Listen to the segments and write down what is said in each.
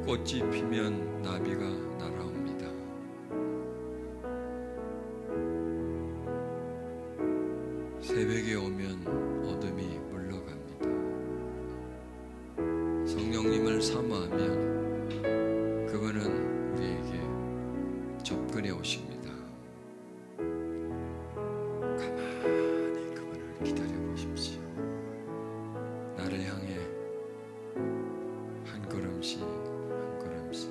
꽃이 피면 나비가 날아옵니다. 새벽에 오면 어둠이 물러갑니다. 성령님을 사모하면 그분은 우리에게 접근해 오십니다. 가만히 그분을 기다려 보십시오. 나를 향해 한 걸음씩 한 걸음씩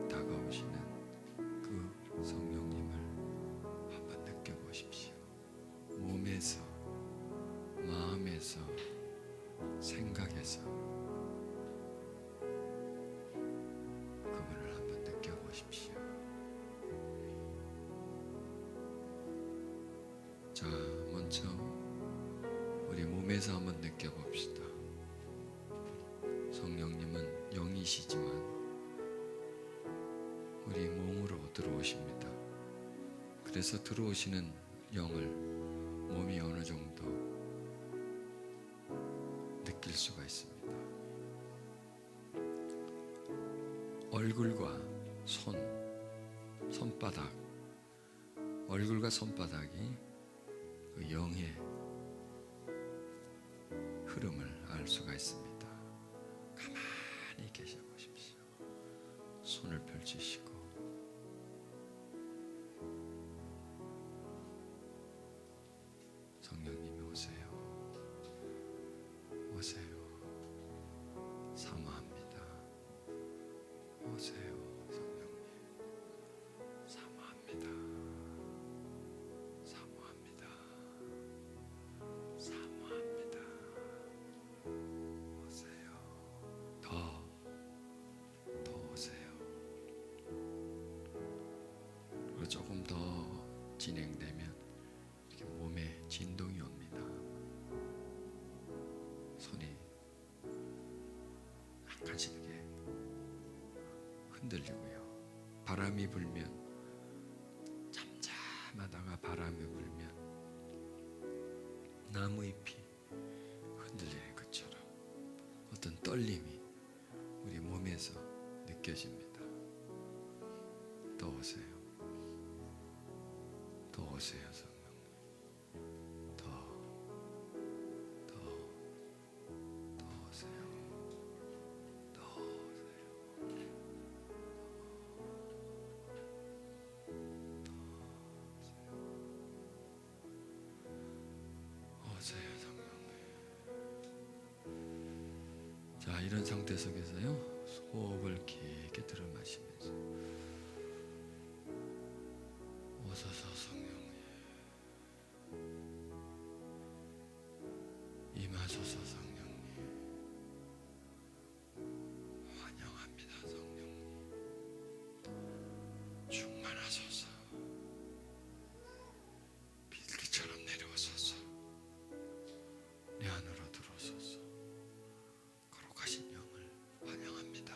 다가오시는 그 성령님을 한번 느껴보십시오. 몸에서, 마음에서, 생각에서 그분을 한번 느껴보십시오. 자, 먼저 우리 몸에서 한번 느껴봅시다. 성령님은 영이시지만 우리 몸으로 들어오십니다. 그래서 들어오시는 영을 몸이 어느 정도 느낄 수가 있습니다. 얼굴과 손바닥, 얼굴과 손바닥이 그 영의 흐름을 알 수가 있습니다. 가만히 계셔 보십시오. 손을 펼치시고 성령님이 오세요. 오세요. 사모합니다. 오세요. 성령님. 사모합니다. 사모합니다. 사모합니다. 오세요. 더 오세요. 그리고 조금 더 진행되면 이렇게 몸에 진동이 옵니다. 손이 약간씩 이렇게 흔들리고요. 바람이 불면, 잠잠하다가 바람이 불면 나무잎이 흔들리는 것처럼 어떤 떨림이 우리 몸에서 느껴집니다. 더 오세요. 더 오세요, 성령님. 더 오세요. 더 오세요. 오세요, 성령님. 자, 이런 상태 속에서요, 호흡을 깊게 들어 마시면서 오소서 성령님, 임하소서 성령님, 환영합니다 성령님, 충만하소서, 비둘기처럼 내려오소서, 내 안으로 들어오소서. 거룩하신 영을 환영합니다.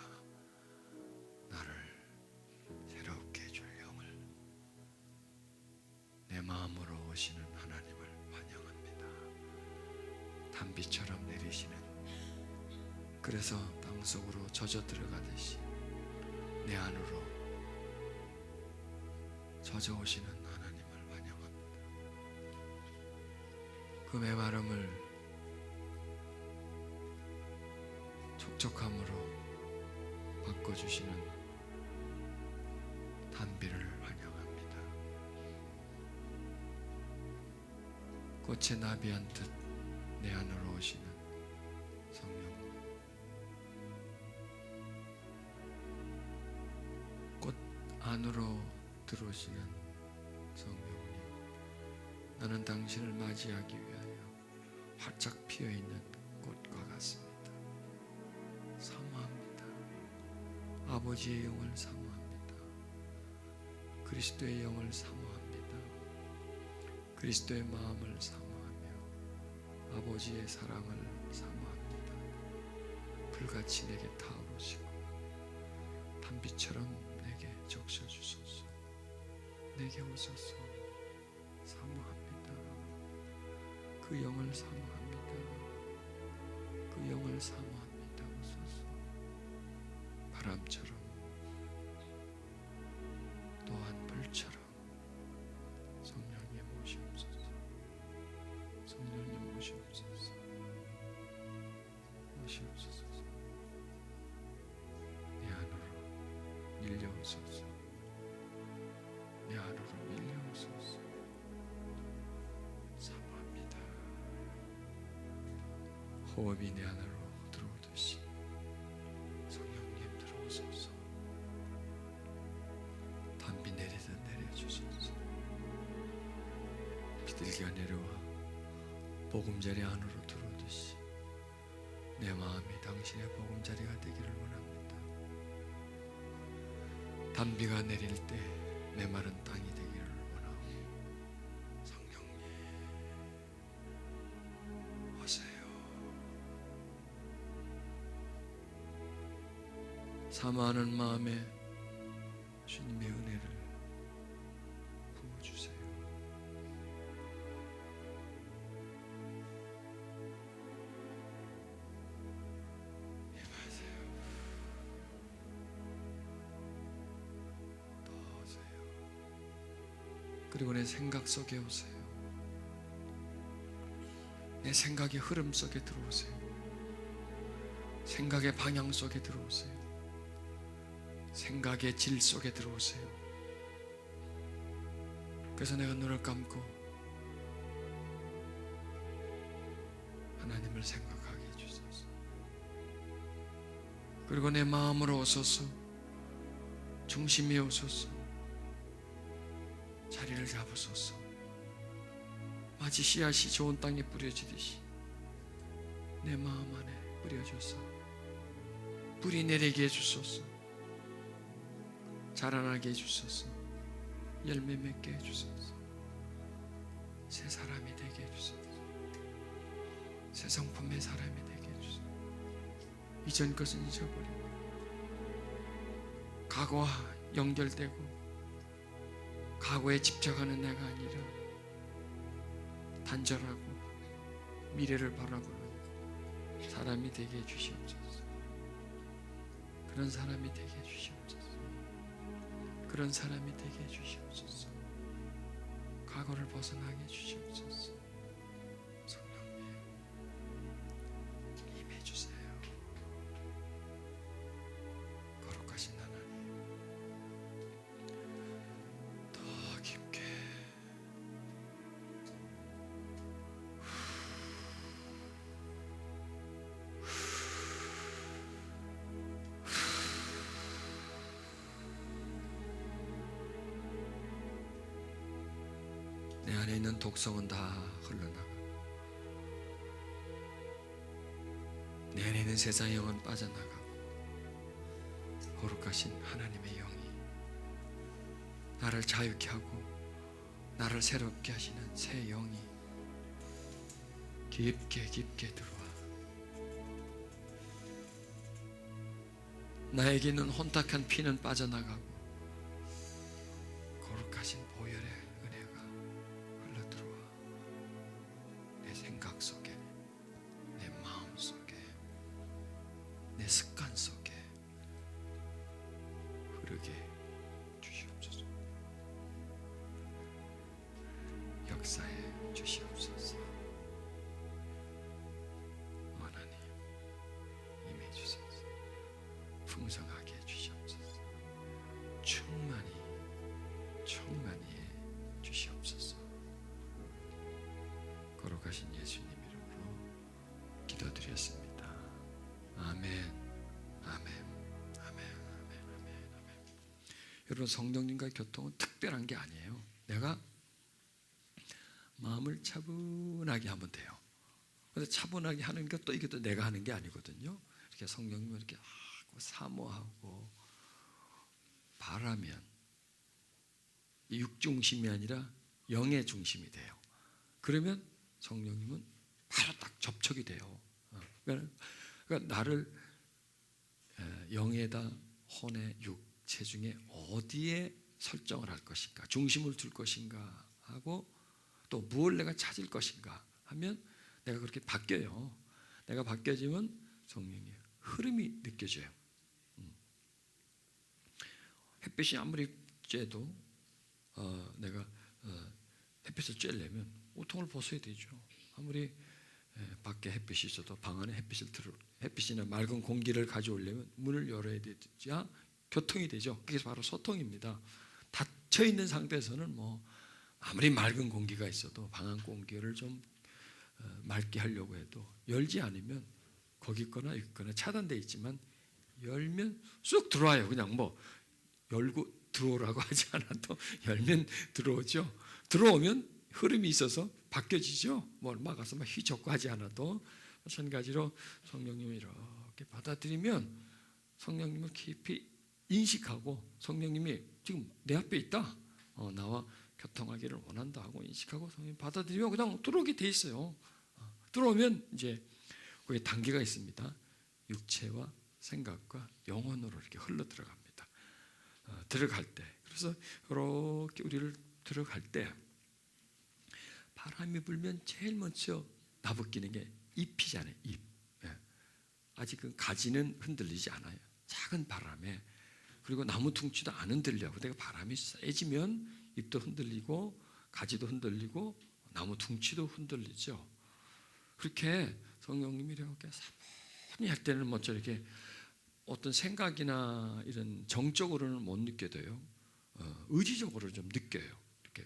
나를 새롭게 해줄 영을, 내 마음으로 오시는 하나님을 환영합니다. 단비처럼 내리시는, 그래서 땅속으로 젖어 들어가듯이 내 안으로 젖어 오시는 하나님을 환영합니다. 그 메마름을 촉촉함으로 바꿔주시는 단비를 환영합니다. 꽃의 나비한 듯 내 안으로 오시는 성령님, 꽃 안으로 들어오시는 성령님, 나는 당신을 맞이하기 위하여 활짝 피어있는 꽃과 같습니다. 사모합니다. 아버지의 영을 사모합니다. 그리스도의 영을 사모합니다. 그리스도의 마음을 사모합니다. 아버지의 사랑을 사모합니다. 불같이 내게 타오르시고 단비처럼 내게 적셔주소서. 내게 오소서. 사모합니다. 그 영을 사모합니다. 그 영을 사모합니다. 오소서. 바람처럼 또한 불처럼 성령님 오시옵소서. 성령님 오시옵소서. 오시옵소서. 내 안으로 밀려오소서. 내 안으로 밀려오소서. 사모합니다. 호흡이 내 안으로 들어오듯이 성령님 들어오소서. 단비 내리듯 내려주소서. 비둘기가 내려와 보금자리 안으로 들어오듯이 내 마음이 당신의 보금자리가 되기를 원합니다. 단비가 내릴 때 메마른 땅이 되기를 원하오. 성령님 오세요. 사모하는 마음에 주님의 은혜를 부어주세요. 임하세요. 더 오세요. 그리고 내 생각 속에 오세요. 내 생각의 흐름 속에 들어오세요. 생각의 방향 속에 들어오세요. 생각의 질 속에 들어오세요. 그래서 내가 눈을 감고 하나님을 생각하게 해주소서. 그리고 내 마음으로 오소서. 중심에 오소서. 자리를 잡으소서. 마치 씨앗이 좋은 땅에 뿌려지듯이 내 마음 안에 뿌려줘서 뿌리 내리게 해주소서. 자라나게 해주소서. 열매 맺게 해주소서. 새 사람이 되게 해주소서. 새 성품의 사람이 되게 해주소서. 이전 것은 잊어버리고 과거와 연결되고 과거에 집착하는 내가 아니라 단절하고 미래를 바라보는 사람이 되게 해주시옵소서. 그런 사람이 되게 해주시옵소서. 그런 사람이 되게 해주시옵소서. 과거를 벗어나게 해주시옵소서. 성령님 임해주세요. 거룩하신 하나님 더 깊게 내 안에 있는 독성은 다 흘러나가고 내 안에 있는 세상의 영은 빠져나가고 거룩하신 하나님의 영이 나를 자유케 하고 나를 새롭게 하시는 새 영이 깊게 깊게 들어와 나에게 있는 혼탁한 피는 빠져나가고 거룩하신 보혈의 은혜가 흘러들어와 내 생각 속에 내 마음 속에 내 습관 속에 흐르게 주시옵소서. 역사에 주시옵소서. 하나님 임해 주소서. 풍성하게 해주시옵소서. 충만히 해 주시옵소서. 거룩하신 예수님 이름으로 기도드렸습니다. 아멘. 아멘. 아멘. 아멘. 아멘. 아멘. 여러분, 성령님과 교통은 특별한 게 아니에요. 내가 마음을 차분하게 하면 돼요. 근데 차분하게 하는 것도 이게 또 내가 하는 게 아니거든요. 이렇게 성령님을 이렇게 하고 사모하고 바라면 이 육중심이 아니라 영의 중심이 돼요. 그러면 성령님은 바로 딱 접촉이 돼요. 그러니까 나를 영에다 혼에 육체 중에 어디에 설정을 할 것인가, 중심을 둘 것인가 하고 또 무엇을 내가 찾을 것인가 하면 내가 그렇게 바뀌어요. 내가 바뀌어지면 성령의 흐름이 느껴져요. 햇빛이 아무리 쬐도 내가 햇빛을 쬐려면 우통을 벗어야 되죠. 아무리 밖에 햇빛이 있어도 방 안에 햇빛이나 맑은 공기를 가져오려면 문을 열어야 되자 교통이 되죠. 그게 바로 소통입니다. 닫혀 있는 상태에서는 아무리 맑은 공기가 있어도 방 안 공기를 좀 맑게 하려고 해도 열지 않으면 거기 있거나 있거나 차단되어 있지만 열면 쑥 들어와요. 그냥 열고 들어오라고 하지 않아도 열면 들어오죠. 들어오면 흐름이 있어서 바뀌어지죠. 뭘 막아서 막 휘젓고 하지 않아도. 마찬가지로 성령님을 이렇게 받아들이면 성령님을 깊이 인식하고 성령님이 지금 내 앞에 있다. 나와 교통하기를 원한다 하고 인식하고 성령 받아들이면 그냥 들어오게 돼 있어요. 들어오면 이제 거기에 단계가 있습니다. 육체와 생각과 영혼으로 이렇게 흘러 들어갑니다. 들어갈 때, 그래서 이렇게 우리를 들어갈 때 바람이 불면 제일 먼저 나부끼는 게 잎이잖아요. 잎. 아직은 가지는 흔들리지 않아요. 작은 바람에. 그리고 나무 퉁치도 안 흔들려. 근데 바람이 세지면 잎도 흔들리고 가지도 흔들리고 나무 퉁치도 흔들리죠. 그렇게 성령님이 이렇게 사분히 할 때는 먼저 이렇게 어떤 생각이나 이런 정적으로는 못 느껴도요. 의지적으로 좀 느껴요. 이렇게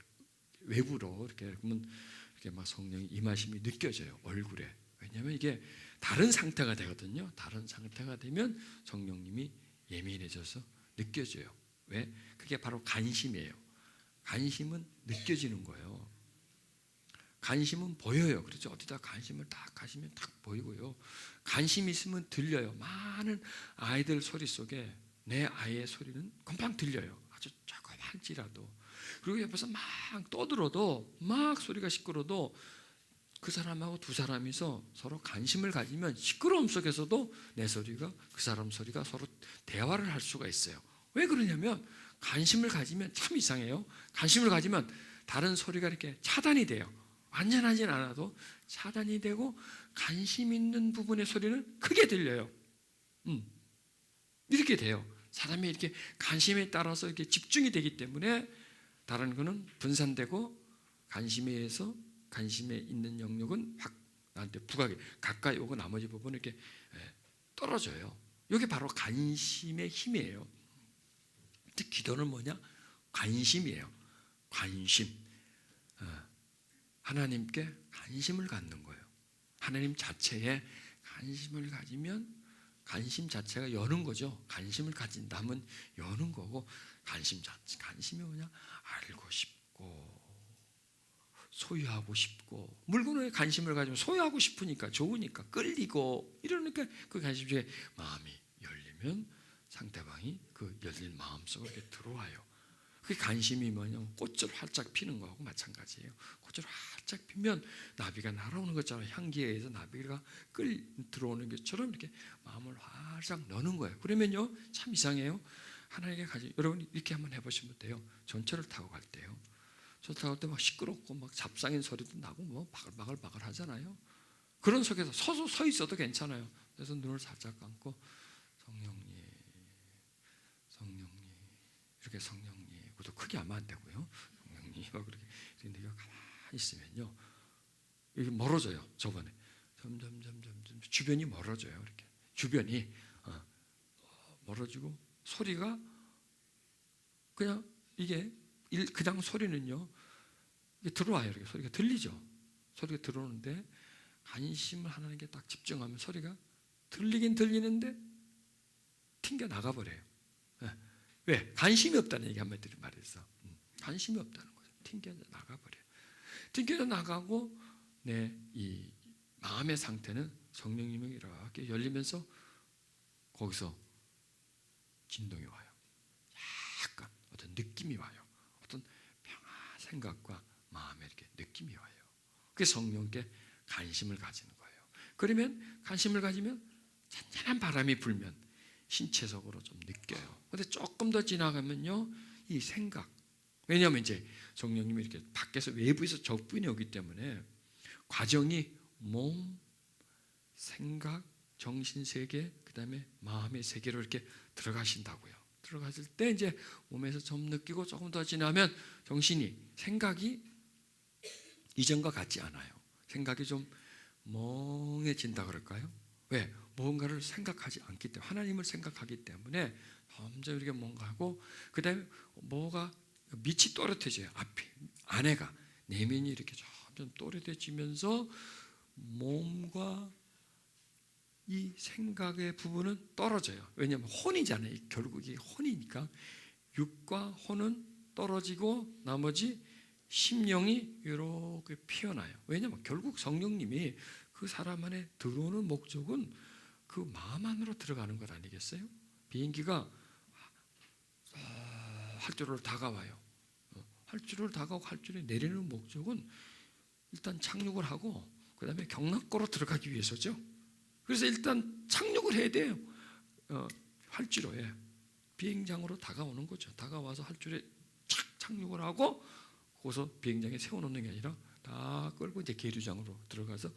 외부로 이렇게 그러면 이렇게 막 성령이 임하심이 느껴져요. 얼굴에. 왜냐하면 이게 다른 상태가 되거든요. 다른 상태가 되면 성령님이 예민해져서 느껴져요. 왜? 그게 바로 간심이에요. 간심은 느껴지는 거예요. 관심은 보여요. 그렇죠? 어디다 관심을 딱 가시면 딱 보이고요. 관심이 있으면 들려요. 많은 아이들 소리 속에 내 아이의 소리는 금방 들려요. 아주 조그만지라도. 그리고 옆에서 막 떠들어도 막 소리가 시끄러도 그 사람하고 두 사람이서 서로 관심을 가지면 시끄러움 속에서도 내 소리가 그 사람 소리가 서로 대화를 할 수가 있어요. 왜 그러냐면 관심을 가지면 참 이상해요. 관심을 가지면 다른 소리가 이렇게 차단이 돼요. 완전하진 않아도 차단이 되고 관심 있는 부분의 소리는 크게 들려요. 이렇게 돼요. 사람이 이렇게 관심에 따라서 이렇게 집중이 되기 때문에 다른 거는 분산되고 관심에 의해서 관심에 있는 영역은 확 나한테 부각이 가까이 오고 나머지 부분은 이렇게 떨어져요. 이게 바로 관심의 힘이에요. 기도는 뭐냐? 관심이에요. 관심. 하나님께 관심을 갖는 거예요. 하나님 자체에 관심을 가지면 관심 자체가 여는 거죠. 관심을 가진다면 여는 거고 관심이 뭐냐? 알고 싶고 소유하고 싶고 물건에 관심을 가지면 소유하고 싶으니까 좋으니까 끌리고 이러니까 그 관심 중에 마음이 열리면 상대방이 그 열린 마음 속으로 이렇게 들어와요. 그 관심이 뭐냐면 꽃을 활짝 피는 거하고 마찬가지예요. 꽃을 활짝 피면 나비가 날아오는 것처럼 향기에 의해서 나비가 들어오는 것처럼 이렇게 마음을 활짝 넣는 거예요. 그러면요 참 이상해요. 하나님께 여러분 이렇게 한번 해보시면 돼요. 전철을 타고 갈 때요. 전철 타고 갈 때 막 시끄럽고 막 잡상인 소리도 나고 뭐 바글바글 하잖아요. 그런 속에서 서 있어도 괜찮아요. 그래서 눈을 살짝 감고 성령님 이렇게 성령님 그것도 크게 하면 안 되고요. 성령님 그렇게 내가 가만히 있으면요 이게 멀어져요. 저번에 점점 주변이 멀어져요. 이렇게 주변이 멀어지고 소리가 그냥 이게 그냥 소리는요 이게 들어와요. 이렇게 소리가 들리죠. 소리가 들어오는데 관심을 하나님께 딱 집중하면 소리가 들리긴 들리는데 튕겨 나가버려요. 왜? 관심이 없다는 얘기 한마디로 말해서 관심이 없다는 거죠. 튕겨져 나가버려요. 튕겨져 나가고 내 이 마음의 상태는 성령님이 이렇게 열리면서 거기서 진동이 와요. 약간 어떤 느낌이 와요. 어떤 평화 생각과 마음에 이렇게 느낌이 와요. 그게 성령께 관심을 가지는 거예요. 그러면 관심을 가지면 잔잔한 바람이 불면 신체적으로 좀 느껴요. 근데 조금 더 지나가면요, 이 생각. 왜냐하면 이제 성령님이 이렇게 밖에서 외부에서 적분이 오기 때문에 과정이 몸, 생각, 정신 세계, 그 다음에 마음의 세계로 이렇게 들어가신다고요. 들어갔을 때 이제 몸에서 좀 느끼고 조금 더 지나면 정신이 생각이 이전과 같지 않아요. 생각이 좀 멍해진다 그럴까요? 왜? 무언가를 생각하지 않기 때문에 하나님을 생각하기 때문에 점점 이렇게 뭔가 하고 그다음에 뭐가 밑이 또렷해져요. 앞이 안에가 내면이 이렇게 점점 또렷해지면서 몸과 이 생각의 부분은 떨어져요. 왜냐하면 혼이잖아요. 결국 이게 혼이니까 육과 혼은 떨어지고 나머지 심령이 이렇게 피어나요. 왜냐하면 결국 성령님이 그 사람 안에 들어오는 목적은 그 마음 안으로 들어가는 것 아니겠어요? 비행기가 활주로로 다가와요. 활주로로 다가오고 활주로에 내리는 목적은 일단 착륙을 하고 그 다음에 경락고로 들어가기 위해서죠. 그래서 일단 착륙을 해야 돼요. 활주로에 비행장으로 다가오는 거죠. 다가와서 활주로에 착 착륙을 하고 거기서 비행장에 세워놓는 게 아니라 다 끌고 이제 계류장으로 들어가서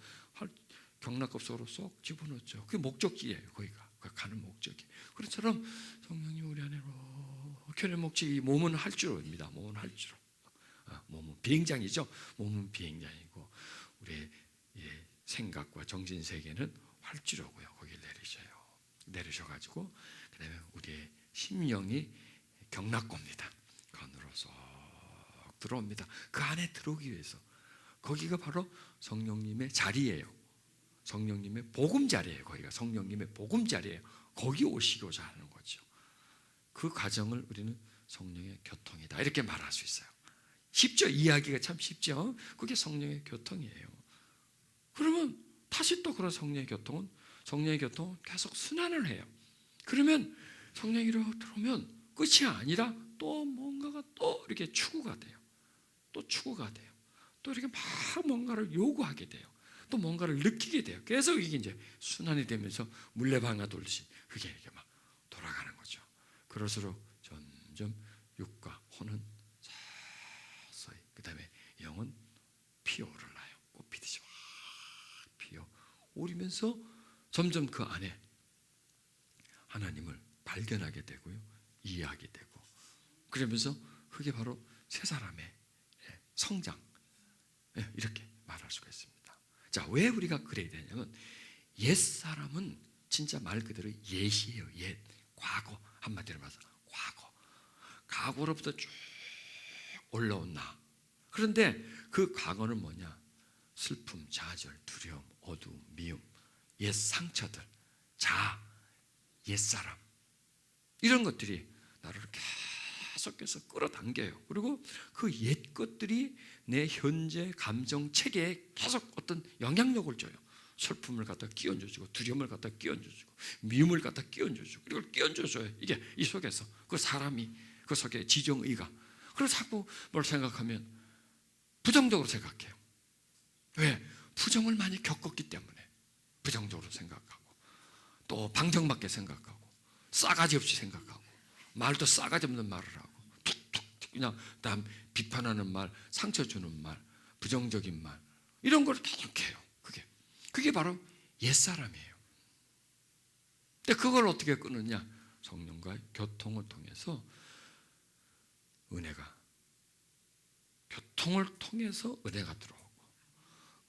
경락급 속으로 쏙 집어넣죠. 그게 목적지예요. 거기가 가는 목적이. 그렇처럼 성령님 우리 안에 교회 목적이 몸은 활주로입니다. 몸은 활주로. 몸은 비행장이죠. 몸은 비행장이고 우리의 생각과 정신 세계는 활주로고요. 거기 내리셔가지고 그다음에 우리의 심령이 경락고입니다. 그 안으로 쏙 들어옵니다. 그 안에 들어오기 위해서 거기가 바로 성령님의 자리예요. 성령님의 보금자리예요. 거기가 성령님의 보금자리예요. 거기 오시고자 하는 거죠. 그 과정을 우리는 성령의 교통이다 이렇게 말할 수 있어요. 쉽죠? 이해하기가 참 쉽죠? 그게 성령의 교통이에요. 그러면 다시 또 그런 성령의 교통은 계속 순환을 해요. 그러면 성령이 들어오면 끝이 아니라 또 뭔가가 또 이렇게 추구가 돼요. 또 추구가 돼요. 또 이렇게 막 뭔가를 요구하게 돼요. 또 뭔가를 느끼게 돼요. 계속 이게 이제 순환이 되면서 물레방아 돌듯이 그게 이렇게 막 돌아가는 거죠. 그럴수록 점점 육과 혼은 서서히 그 다음에 영은 피어오르나요. 꽃피듯이 확 피어오르면서 점점 그 안에 하나님을 발견하게 되고요. 이해하게 되고 그러면서 그게 바로 새 사람의 성장 이렇게 말할 수가 있습니다. 자, 왜 우리가 그래야 되냐면 옛 사람은 진짜 말 그대로 옛이에요. 옛, 과거 한마디로 말해서 과거로부터 쭉 올라온 나. 그런데 그 과거는 뭐냐? 슬픔, 좌절, 두려움, 어두움, 미움, 옛 상처들, 옛사람 이런 것들이 나를 계속해서 끌어당겨요. 그리고 그 옛 것들이 내 현재 감정 체계에 계속 어떤 영향력을 줘요. 슬픔을 갖다 끼얹어주고 두려움을 갖다 끼얹어주고 미움을 갖다 끼얹어주고 이걸 끼얹어줘요. 이게 이 속에서 그 사람이 그 속에 지정의가. 그래서 자꾸 뭘 생각하면 부정적으로 생각해요. 왜? 부정을 많이 겪었기 때문에 부정적으로 생각하고 또 방정맞게 생각하고 싸가지 없이 생각하고 말도 싸가지 없는 말을 하고 툭툭 그냥 남 비판하는 말, 상처 주는 말, 부정적인 말 이런 걸 계속해요. 그게 바로 옛사람이에요. 근데 그걸 어떻게 끊느냐? 성령과의 교통을 통해서 교통을 통해서 은혜가 들어오고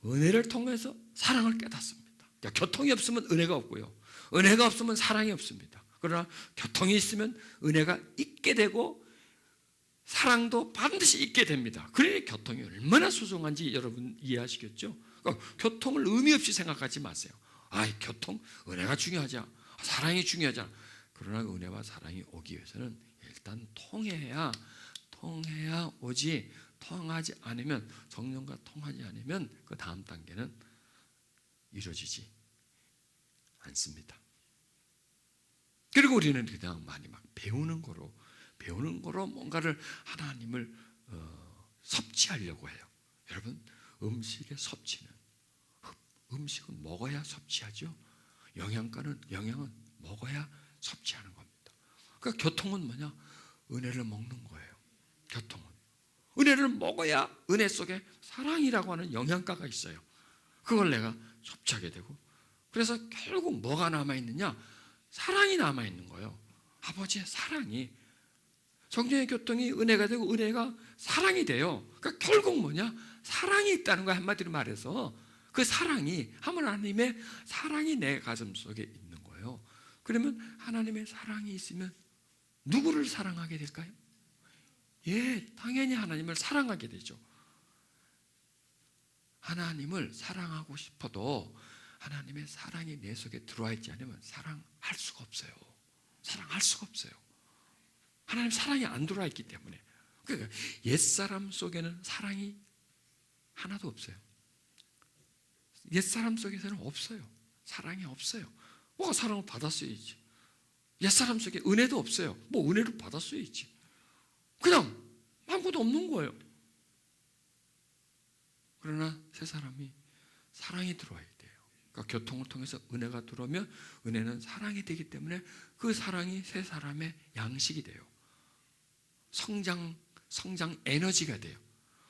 은혜를 통해서 사랑을 깨닫습니다. 그러니까 교통이 없으면 은혜가 없고요. 은혜가 없으면 사랑이 없습니다. 그러나 교통이 있으면 은혜가 있게 되고 사랑도 반드시 있게 됩니다. 그러니 교통이 얼마나 소중한지 여러분 이해하시겠죠? 그러니까 교통을 의미 없이 생각하지 마세요. 교통, 은혜가 중요하지, 사랑이 않아. 그러나 은혜와 사랑이 오기 위해서는 일단 통해야 오지. 통하지 않으면 성령과 통하지 않으면 그 다음 단계는 이루어지지 않습니다. 그리고 우리는 그냥 많이 막 배우는 거로 뭔가를 하나님을 섭취하려고 해요. 여러분 음식의 섭취는 음식은 먹어야 섭취하죠. 영양은 먹어야 섭취하는 겁니다. 그러니까 교통은 뭐냐? 은혜를 먹는 거예요. 교통은 은혜를 먹어야 은혜 속에 사랑이라고 하는 영양가가 있어요. 그걸 내가 섭취하게 되고 그래서 결국 뭐가 남아있느냐? 사랑이 남아있는 거예요. 아버지의 사랑이, 성령의 교통이 은혜가 되고 은혜가 사랑이 돼요. 그러니까 결국 뭐냐? 사랑이 있다는 거야. 한마디로 말해서 그 사랑이, 하나님의 사랑이 내 가슴 속에 있는 거예요. 그러면 하나님의 사랑이 있으면 누구를 사랑하게 될까요? 예, 당연히 하나님을 사랑하게 되죠. 하나님을 사랑하고 싶어도 하나님의 사랑이 내 속에 들어와 있지 않으면 사랑할 수가 없어요. 사랑할 수가 없어요. 하나님 사랑이 안 들어와 있기 때문에. 그러니까 옛사람 속에는 사랑이 하나도 없어요. 옛사람 속에서는 없어요. 사랑이 없어요. 뭐가 사랑을 받았어야지. 옛사람 속에 은혜도 없어요. 뭐 은혜를 받았어야지. 그냥 아무것도 없는 거예요. 그러나 새 사람이 사랑이 들어와야 돼요. 그러니까 교통을 통해서 은혜가 들어오면 은혜는 사랑이 되기 때문에 그 사랑이 새 사람의 양식이 돼요. 성장 에너지가 돼요.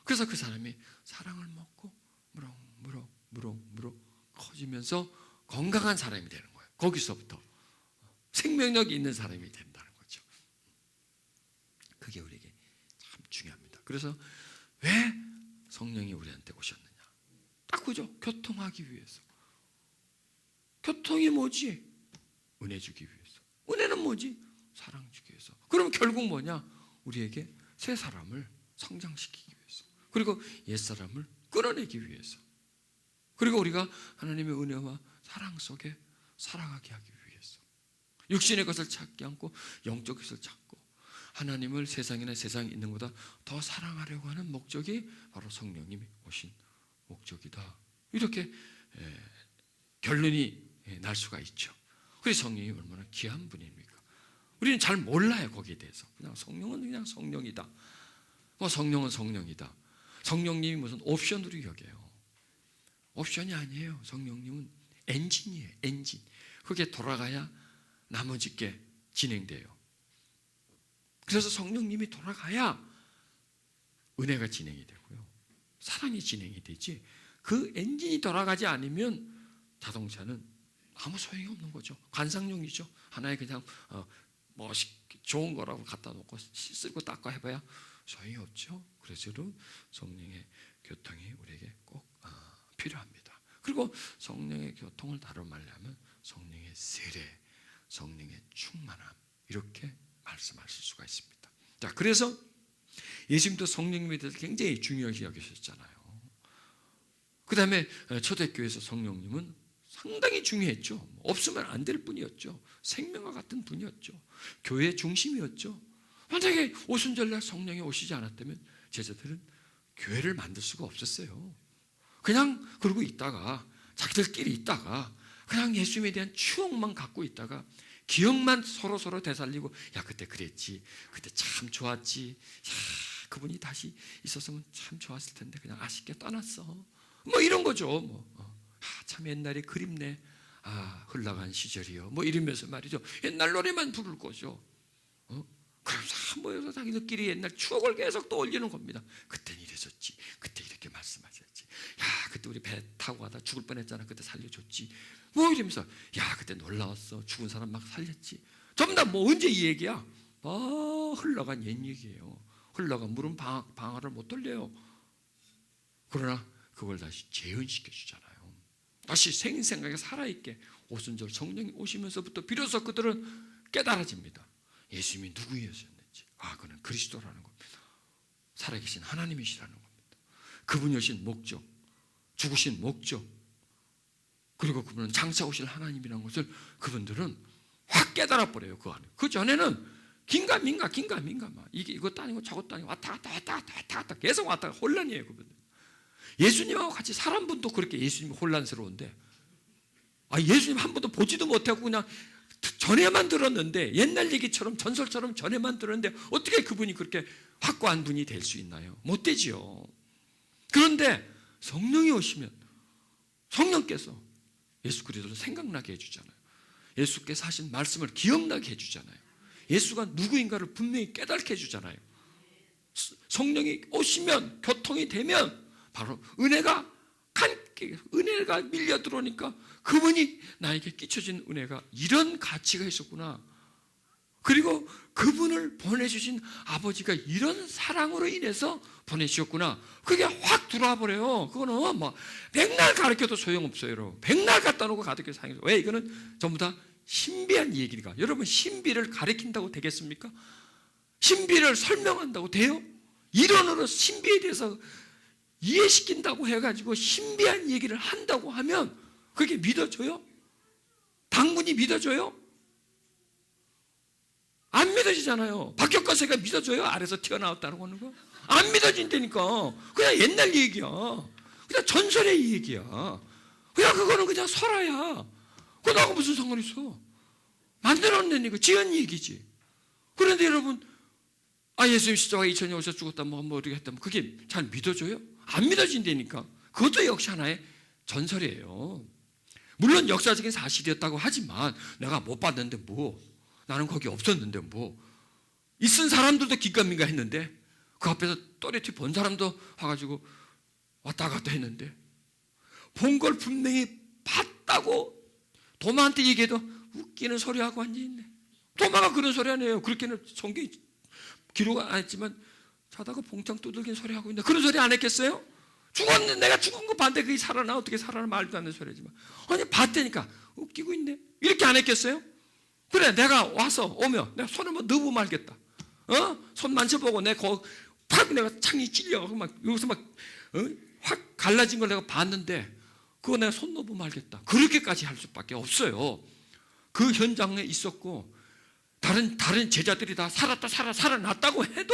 그래서 그 사람이 사랑을 먹고 무럭무럭 커지면서 건강한 사람이 되는 거예요. 거기서부터 생명력이 있는 사람이 된다는 거죠. 그게 우리에게 참 중요합니다. 그래서 왜 성령이 우리한테 오셨느냐? 딱 그죠? 교통하기 위해서. 교통이 뭐지? 은혜 주기 위해서. 은혜는 뭐지? 사랑 주기 위해서. 그럼 결국 뭐냐? 우리에게 새 사람을 성장시키기 위해서. 그리고 옛 사람을 끊어내기 위해서. 그리고 우리가 하나님의 은혜와 사랑 속에 살아가게 하기 위해서. 육신의 것을 찾지 않고 영적 것을 찾고 하나님을 세상이나 세상에 있는 것보다 더 사랑하려고 하는 목적이 바로 성령님이 오신 목적이다. 이렇게 결론이 날 수가 있죠. 그래서 성령이 얼마나 귀한 분입니까? 우리는 잘 몰라요. 거기에 대해서. 그냥 성령은 그냥 성령이다. 뭐 성령은 성령이다. 성령님이 무슨 옵션으로 여겨요. 옵션이 아니에요. 성령님은 엔진이에요. 엔진. 그게 돌아가야 나머지 게 진행돼요. 그래서 성령님이 돌아가야 은혜가 진행이 되고요. 사랑이 진행이 되지. 그 엔진이 돌아가지 않으면 자동차는 아무 소용이 없는 거죠. 관상용이죠. 하나의 그냥 좋은 거라고 갖다 놓고 쓰고 닦고 해봐야 소용이 없죠. 그래서 성령의 교통이 우리에게 꼭 필요합니다. 그리고 성령의 교통을 다루 말하면 성령의 세례, 성령의 충만함 이렇게 말씀하실 수가 있습니다. 자, 그래서 예수님도 성령님에 대해서 굉장히 중요하게 여기셨잖아요. 그 다음에 초대교회에서 성령님은 상당히 중요했죠. 없으면 안 될 분이었죠. 생명과 같은 분이었죠. 교회의 중심이었죠. 만약에 오순절날 성령이 오시지 않았다면 제자들은 교회를 만들 수가 없었어요. 그냥 그러고 있다가 자기들끼리 있다가 그냥 예수님에 대한 추억만 갖고 있다가 기억만 서로 되살리고 야 그때 그랬지, 그때 참 좋았지, 야 그분이 다시 있었으면 참 좋았을 텐데 그냥 아쉽게 떠났어, 뭐 이런 거죠. 참 옛날이 그립네, 흘러간 시절이요, 뭐 이러면서 말이죠. 옛날 노래만 부를 거죠. 그러면서 모여서 자기들끼리 옛날 추억을 계속 떠올리는 겁니다. 그때는 이랬었지, 그때 이렇게 말씀하셨지, 야 그때 우리 배 타고 가다 죽을 뻔했잖아, 그때 살려줬지, 뭐 이러면서 야 그때 놀라웠어, 죽은 사람 막 살렸지. 전부 다 뭐 언제 이 얘기야? 흘러간 옛 얘기예요. 흘러간 물은 방아를 못 돌려요. 그러나 그걸 다시 재현시켜 주잖아요. 다시 생생하게 살아있게 오순절 성령이 오시면서부터 비로소 그들은 깨달아집니다. 예수님이 누구였었는지. 그는 그리스도라는 겁니다. 살아계신 하나님이시라는 겁니다. 그분이 오신 목적, 죽으신 목적, 그리고 그분은 장차 오실 하나님이라는 것을 그분들은 확 깨달아 버려요. 그 안에. 그 전에는 긴가민가 막 이게 이것도 아니고 저것도 아니고 왔다 갔다 계속 왔다 갔다 혼란이에요. 그분들. 예수님하고 같이 사람 분도 그렇게 예수님이 혼란스러운데, 예수님 한 번도 보지도 못하고 그냥 전에만 들었는데, 옛날 얘기처럼 전설처럼 전에만 들었는데 어떻게 그분이 그렇게 확고한 분이 될 수 있나요? 못 되지요. 그런데 성령이 오시면 성령께서 예수 그리스도를 생각나게 해주잖아요. 예수께서 하신 말씀을 기억나게 해주잖아요. 예수가 누구인가를 분명히 깨닫게 해주잖아요. 성령이 오시면, 교통이 되면 바로 은혜가 밀려 들어오니까 그분이 나에게 끼쳐진 은혜가 이런 가치가 있었구나. 그리고 그분을 보내주신 아버지가 이런 사랑으로 인해서 보내주셨구나. 그게 확 들어와 버려요. 그거는 뭐 백날 가르쳐도 소용없어요. 여러분. 백날 갖다 놓고 가르쳐 사용해요. 왜? 이거는 전부 다 신비한 얘기니까. 여러분, 신비를 가르친다고 되겠습니까? 신비를 설명한다고 돼요? 이론으로 신비에 대해서 이해시킨다고 해가지고 신비한 얘기를 한다고 하면 그게 믿어져요? 당분이 믿어져요? 안 믿어지잖아요. 박혁거세가 믿어져요? 아래서 튀어나왔다는 거는 거? 안 믿어진다니까. 그냥 옛날 얘기야. 그냥 전설의 얘기야. 그냥 그거는 그냥 설화야. 그거 나하고 무슨 상관이 있어? 만들어낸 얘기, 지은 얘기지. 그런데 여러분, 예수님 십자가 2000년 오셔서 죽었다, 뭐 어떻게 했다, 그게 잘 믿어져요? 안 믿어진다니까. 그것도 역시 하나의 전설이에요. 물론 역사적인 사실이었다고 하지만 내가 못 봤는데 뭐, 나는 거기 없었는데 뭐, 있은 사람들도 기까민가 했는데 그 앞에서 또렷이 본 사람도 와가지고 왔다 갔다 했는데 본 걸 분명히 봤다고 도마한테 얘기해도 웃기는 소리하고 앉아있네. 도마가 그런 소리 아니에요. 그렇게는 성경이 기록 안 했지만 자다가 봉창 두들긴 소리 하고 있네. 그런 소리 안 했겠어요? 죽었는데 내가 죽은 거 봤는데 그게 살아나? 어떻게 살아나? 말도 안 되는 소리지만 아니 봤다니까 웃기고 있네. 이렇게 안 했겠어요? 그래, 내가 와서 오면 내가 손을 뭐 넣어 말겠다. 손 만져보고 확 내가 창이 찔려가고 막 여기서 막 확 갈라진 걸 내가 봤는데 그거 내가 손 넣어 말겠다. 그렇게까지 할 수밖에 없어요. 그 현장에 있었고 다른 제자들이 다 살아났다고 해도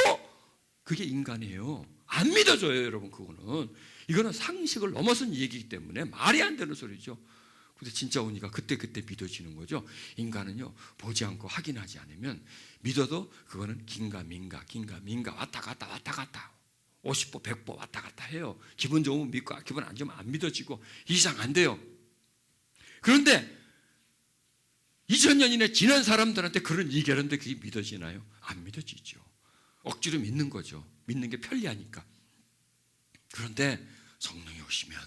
그게 인간이에요. 안 믿어져요, 여러분. 이거는 상식을 넘어선 얘기이기 때문에 말이 안 되는 소리죠. 근데 진짜 오니까 그때 믿어지는 거죠. 인간은요, 보지 않고 확인하지 않으면 믿어도 그거는 긴가민가 왔다 갔다 50보 100보 왔다 갔다 해요. 기분 좋으면 믿고 기분 안 좋으면 안 믿어지고 이상한데요. 그런데 2000년이나 지난 사람들한테 그런 얘기하는데 그게 믿어지나요? 안 믿어지죠. 억지로 믿는 거죠. 믿는 게 편리하니까. 그런데 성령이 오시면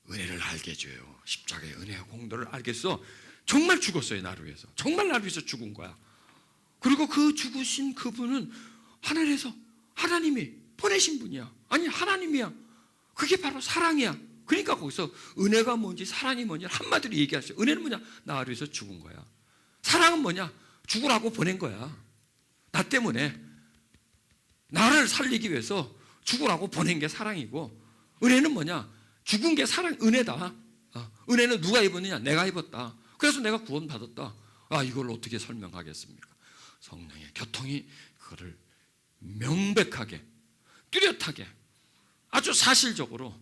은혜를 알게 해줘요. 십자가의 은혜와 공로를 알겠어. 정말 죽었어요, 나를 위해서. 정말 나를 위해서 죽은 거야. 그리고 그 죽으신 그분은 하늘에서 하나님이 보내신 분이야. 아니, 하나님이야. 그게 바로 사랑이야. 그러니까 거기서 은혜가 뭔지 사랑이 뭔지 한마디로 얘기하세요. 은혜는 뭐냐? 나를 위해서 죽은 거야. 사랑은 뭐냐? 죽으라고 보낸 거야. 나 때문에 나를 살리기 위해서 죽으라고 보낸 게 사랑이고, 은혜는 뭐냐? 죽은 게 사랑, 은혜다. 은혜는 누가 입었느냐? 내가 입었다. 그래서 내가 구원받았다. 이걸 어떻게 설명하겠습니까? 성령의 교통이 그거를 명백하게, 뚜렷하게, 아주 사실적으로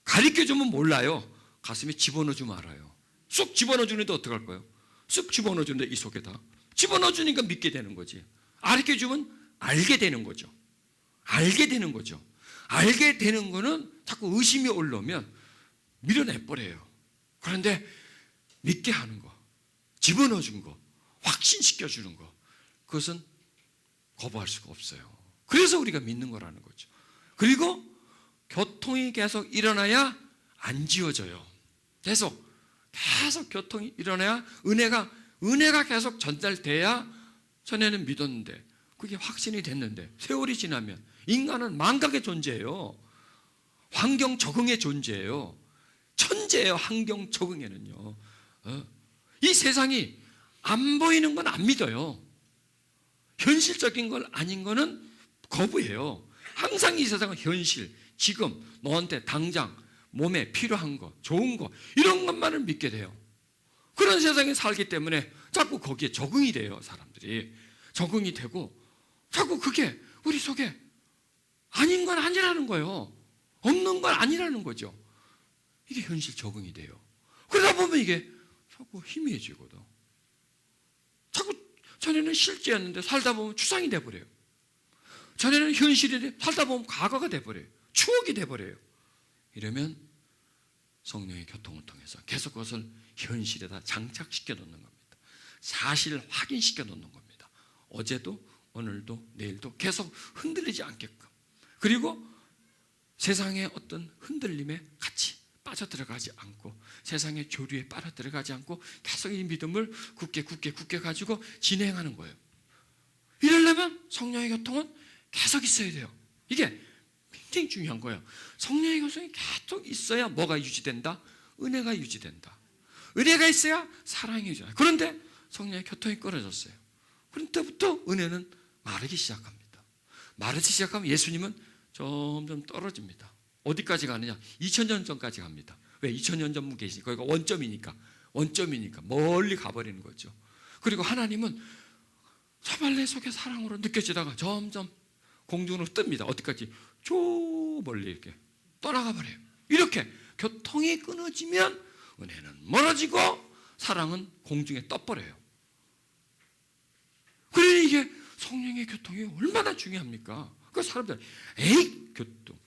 가르쳐주면 몰라요. 가슴에 집어넣어주면 알아요. 쑥 집어넣어주는데 어떡할 거예요? 쑥 집어넣어주는데 이 속에다 집어넣어주니까 믿게 되는 거지. 가르쳐주면 알게 되는 거죠. 알게 되는 거죠. 알게 되는 거는 자꾸 의심이 올라오면 밀어내버려요. 그런데 믿게 하는 거, 집어넣어준 거, 확신시켜주는 거, 그것은 거부할 수가 없어요. 그래서 우리가 믿는 거라는 거죠. 그리고 교통이 계속 일어나야 안 지워져요. 계속 교통이 일어나야 은혜가 계속 전달돼야 전에는 믿었는데 그게 확신이 됐는데 세월이 지나면 인간은 망각의 존재예요. 환경 적응의 존재예요. 천재예요. 환경 적응에는요. 이 세상이 안 보이는 건 안 믿어요. 현실적인 걸 아닌 거는 거부해요. 항상 이 세상은 현실, 지금 너한테 당장 몸에 필요한 거, 좋은 거 이런 것만을 믿게 돼요. 그런 세상에 살기 때문에 자꾸 거기에 적응이 돼요. 사람들이 적응이 되고 자꾸 그게 우리 속에 아닌 건 아니라는 거예요. 없는 건 아니라는 거죠. 이게 현실 적응이 돼요. 그러다 보면 이게 자꾸 희미해지거든. 자꾸 전에는 실제였는데 살다 보면 추상이 돼버려요. 전에는 현실인데 살다 보면 과거가 돼버려요. 추억이 돼버려요. 이러면 성령의 교통을 통해서 계속 그것을 현실에다 장착시켜 놓는 겁니다. 사실을 확인시켜 놓는 겁니다. 어제도 오늘도 내일도 계속 흔들리지 않게끔. 그리고 세상의 어떤 흔들림에 같이 빠져들어가지 않고 세상의 조류에 빠져들어가지 않고 계속 이 믿음을 굳게 가지고 진행하는 거예요. 이러려면 성령의 교통은 계속 있어야 돼요. 이게 굉장히 중요한 거예요. 성령의 교통이 계속 있어야 뭐가 유지된다? 은혜가 유지된다. 은혜가 있어야 사랑이 유지된다. 그런데 성령의 교통이 끊어졌어요. 그런 때부터 은혜는 마르기 시작합니다. 마르기 시작하면 예수님은 점점 떨어집니다. 어디까지 가느냐? 2000년 전까지 갑니다. 왜? 2000년 전 계시니까 거기가 원점이니까 멀리 가버리는 거죠. 그리고 하나님은 사발레 속의 사랑으로 느껴지다가 점점 공중으로 뜹니다. 어디까지? 저 멀리 이렇게 떠나가 버려요. 이렇게 교통이 끊어지면 은혜는 멀어지고 사랑은 공중에 떠버려요. 그러니 이게 성령의 교통이 얼마나 중요합니까? 그 사람들 교통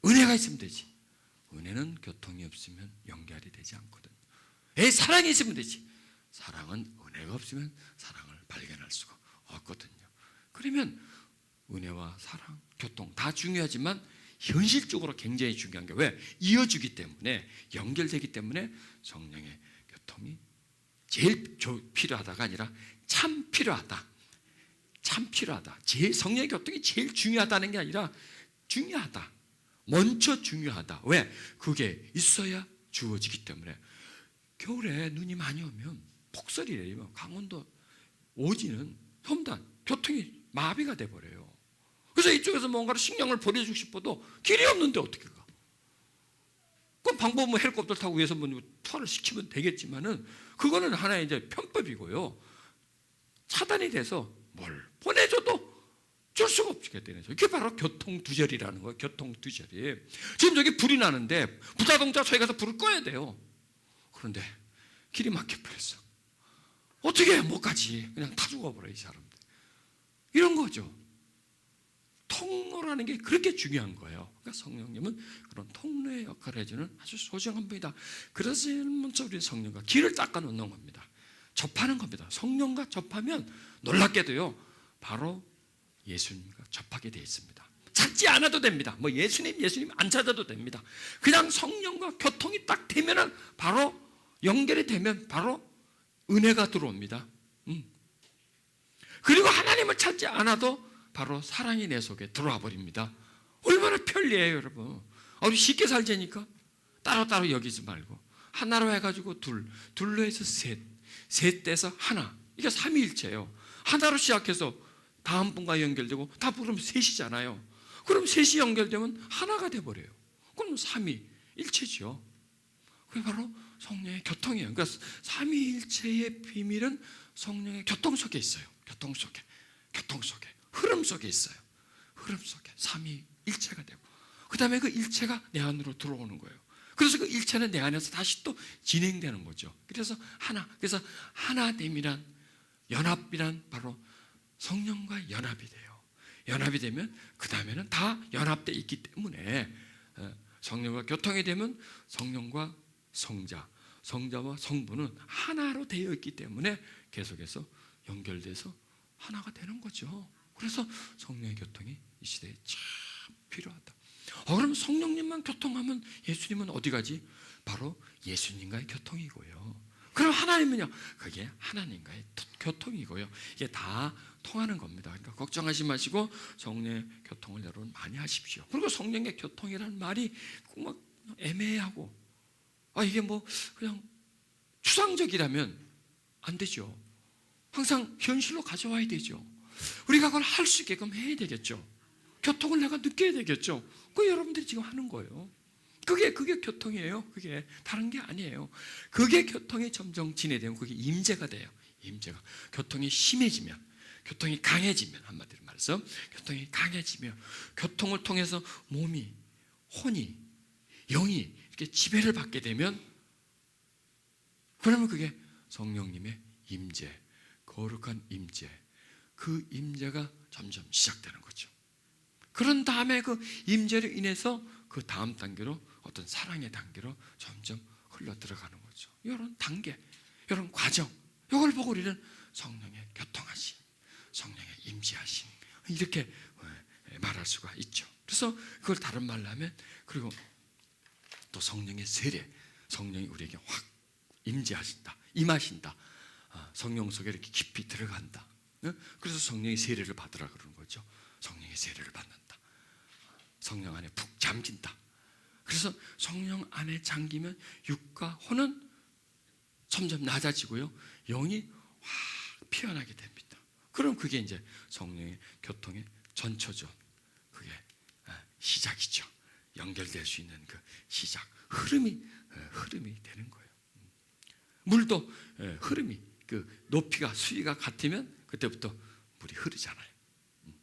은혜가 있으면 되지. 은혜는 교통이 없으면 연결이 되지 않거든. 사랑이 있으면 되지. 사랑은 은혜가 없으면 사랑을 발견할 수가 없거든요. 그러면 은혜와 사랑, 교통 다 중요하지만 현실적으로 굉장히 중요한 게 왜? 이어주기 때문에, 연결되기 때문에 성령의 교통이 제일 필요하다가 아니라 참 필요하다. 참 필요하다. 성령의 교통이 제일 중요하다는 게 아니라 중요하다. 먼저 중요하다. 왜? 그게 있어야 주어지기 때문에. 겨울에 눈이 많이 오면 폭설이 내리면 강원도 오지는 험단 교통이 마비가 돼버려요. 그래서 이쪽에서 뭔가를 식량을 보내주고 싶어도 길이 없는데 어떻게 가? 그 방법은 뭐 헬리콥터 타고 위에서 뭐 투하를 시키면 되겠지만은 그거는 하나의 이제 편법이고요. 차단이 돼서 뭘 보내줘도 줄 수가 없게 되는 거죠. 이게 바로 교통두절이라는 거예요. 교통두절이. 지금 저기 불이 나는데 부자동차 저기 가서 불을 꺼야 돼요. 그런데 길이 막혀버렸어. 어떻게 못 가지? 그냥 타 죽어버려 이 사람들. 이런 거죠. 통로라는 게 그렇게 중요한 거예요. 그러니까 성령님은 그런 통로의 역할을 해주는 아주 소중한 분이다. 그래서 우리 성령과 길을 닦아놓는 겁니다. 접하는 겁니다. 성령과 접하면 놀랍게도요, 바로 예수님과 접하게 되어 있습니다. 찾지 않아도 됩니다. 뭐 예수님 안 찾아도 됩니다. 그냥 성령과 교통이 딱 되면은 바로 연결이 되면 바로 은혜가 들어옵니다. 그리고 하나님을 찾지 않아도 바로 사랑이 내 속에 들어와 버립니다. 얼마나 편리해요, 여러분. 우리 쉽게 살자니까 따로따로 여기지 말고 하나로 해가지고 둘로 해서 셋 돼서 하나. 이게 삼위일체예요. 하나로 시작해서 다음 분과 연결되고 다 그러면 셋이잖아요. 그럼 셋이 연결되면 하나가 돼버려요. 그럼 삼위일체죠. 그게 바로 성령의 교통이에요. 그러니까 삼위일체의 비밀은 성령의 교통 속에 있어요. 교통 속에 흐름 속에 있어요. 흐름 속에 삼위일체가 되고 그 다음에 그 일체가 내 안으로 들어오는 거예요. 그래서 그 일체는 내 안에서 다시 또 진행되는 거죠. 그래서 하나됨이란 연합이란 바로 성령과 연합이 돼요. 연합이 되면 그 다음에는 다 연합되어 있기 때문에 성령과 교통이 되면 성령과 성자와 성부는 하나로 되어 있기 때문에 계속해서 연결돼서 하나가 되는 거죠. 그래서 성령의 교통이 이 시대에 참 필요하다. 그럼 성령님만 교통하면 예수님은 어디 가지? 바로 예수님과의 교통이고요. 그럼 하나님은요? 그게 하나님과의 교통이고요. 이게 다 통하는 겁니다. 그러니까 걱정하지 마시고 성령의 교통을 여러분 많이 하십시오. 그리고 성령의 교통이라는 말이 막 애매하고 이게 뭐 그냥 추상적이라면 안 되죠. 항상 현실로 가져와야 되죠. 우리가 그걸 할 수 있게끔 해야 되겠죠. 교통을 내가 느껴야 되겠죠. 그게 여러분들이 지금 하는 거예요. 그게 교통이에요. 그게 다른 게 아니에요. 그게 교통이 점점 진행되면 그게 임재가 돼요. 임재가. 교통이 심해지면, 교통이 강해지면, 한마디로 말해서 교통이 강해지면 교통을 통해서 몸이, 혼이, 영이 이렇게 지배를 받게 되면 그러면 그게 성령님의 임재, 거룩한 임재, 그 임재가 점점 시작되는 거죠. 그런 다음에 그 임재로 인해서 그 다음 단계로 어떤 사랑의 단계로 점점 흘러 들어가는 거죠. 이런 단계, 이런 과정, 이걸 보고 우리는 성령의 교통하심, 성령의 임재하심 이렇게 말할 수가 있죠. 그래서 그걸 다른 말로 하면 그리고 또 성령의 세례, 성령이 우리에게 확 임재하신다, 임하신다. 성령 속에 이렇게 깊이 들어간다. 그래서 성령의 세례를 받으라 그러는 거죠. 성령의 세례를 받는다. 성령 안에 푹 잠긴다. 그래서 성령 안에 잠기면 육과 혼은 점점 낮아지고요, 영이 확 피어나게 됩니다. 그럼 그게 이제 성령의 교통의 전초전, 그게 시작이죠. 연결될 수 있는 그 시작, 흐름이 되는 거예요. 물도 흐름이, 그 높이가, 수위가 같으면 그때부터 물이 흐르잖아요.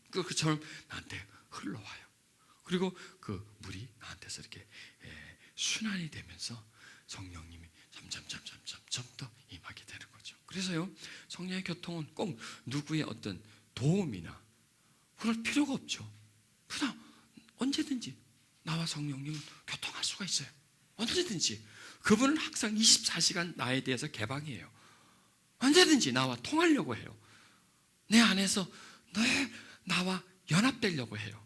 그처럼 나한테 흘러와요. 그리고 그 물이 나한테서 이렇게 순환이 되면서 성령님이 점점 더 임하게 되는 거죠. 그래서요, 성령의 교통은 꼭 누구의 어떤 도움이나 그럴 필요가 없죠. 그냥 언제든지 나와 성령님은 교통할 수가 있어요. 언제든지. 그분은 항상 24시간 나에 대해서 개방이에요. 언제든지 나와 통하려고 해요. 내 안에서 나와 연합되려고 해요.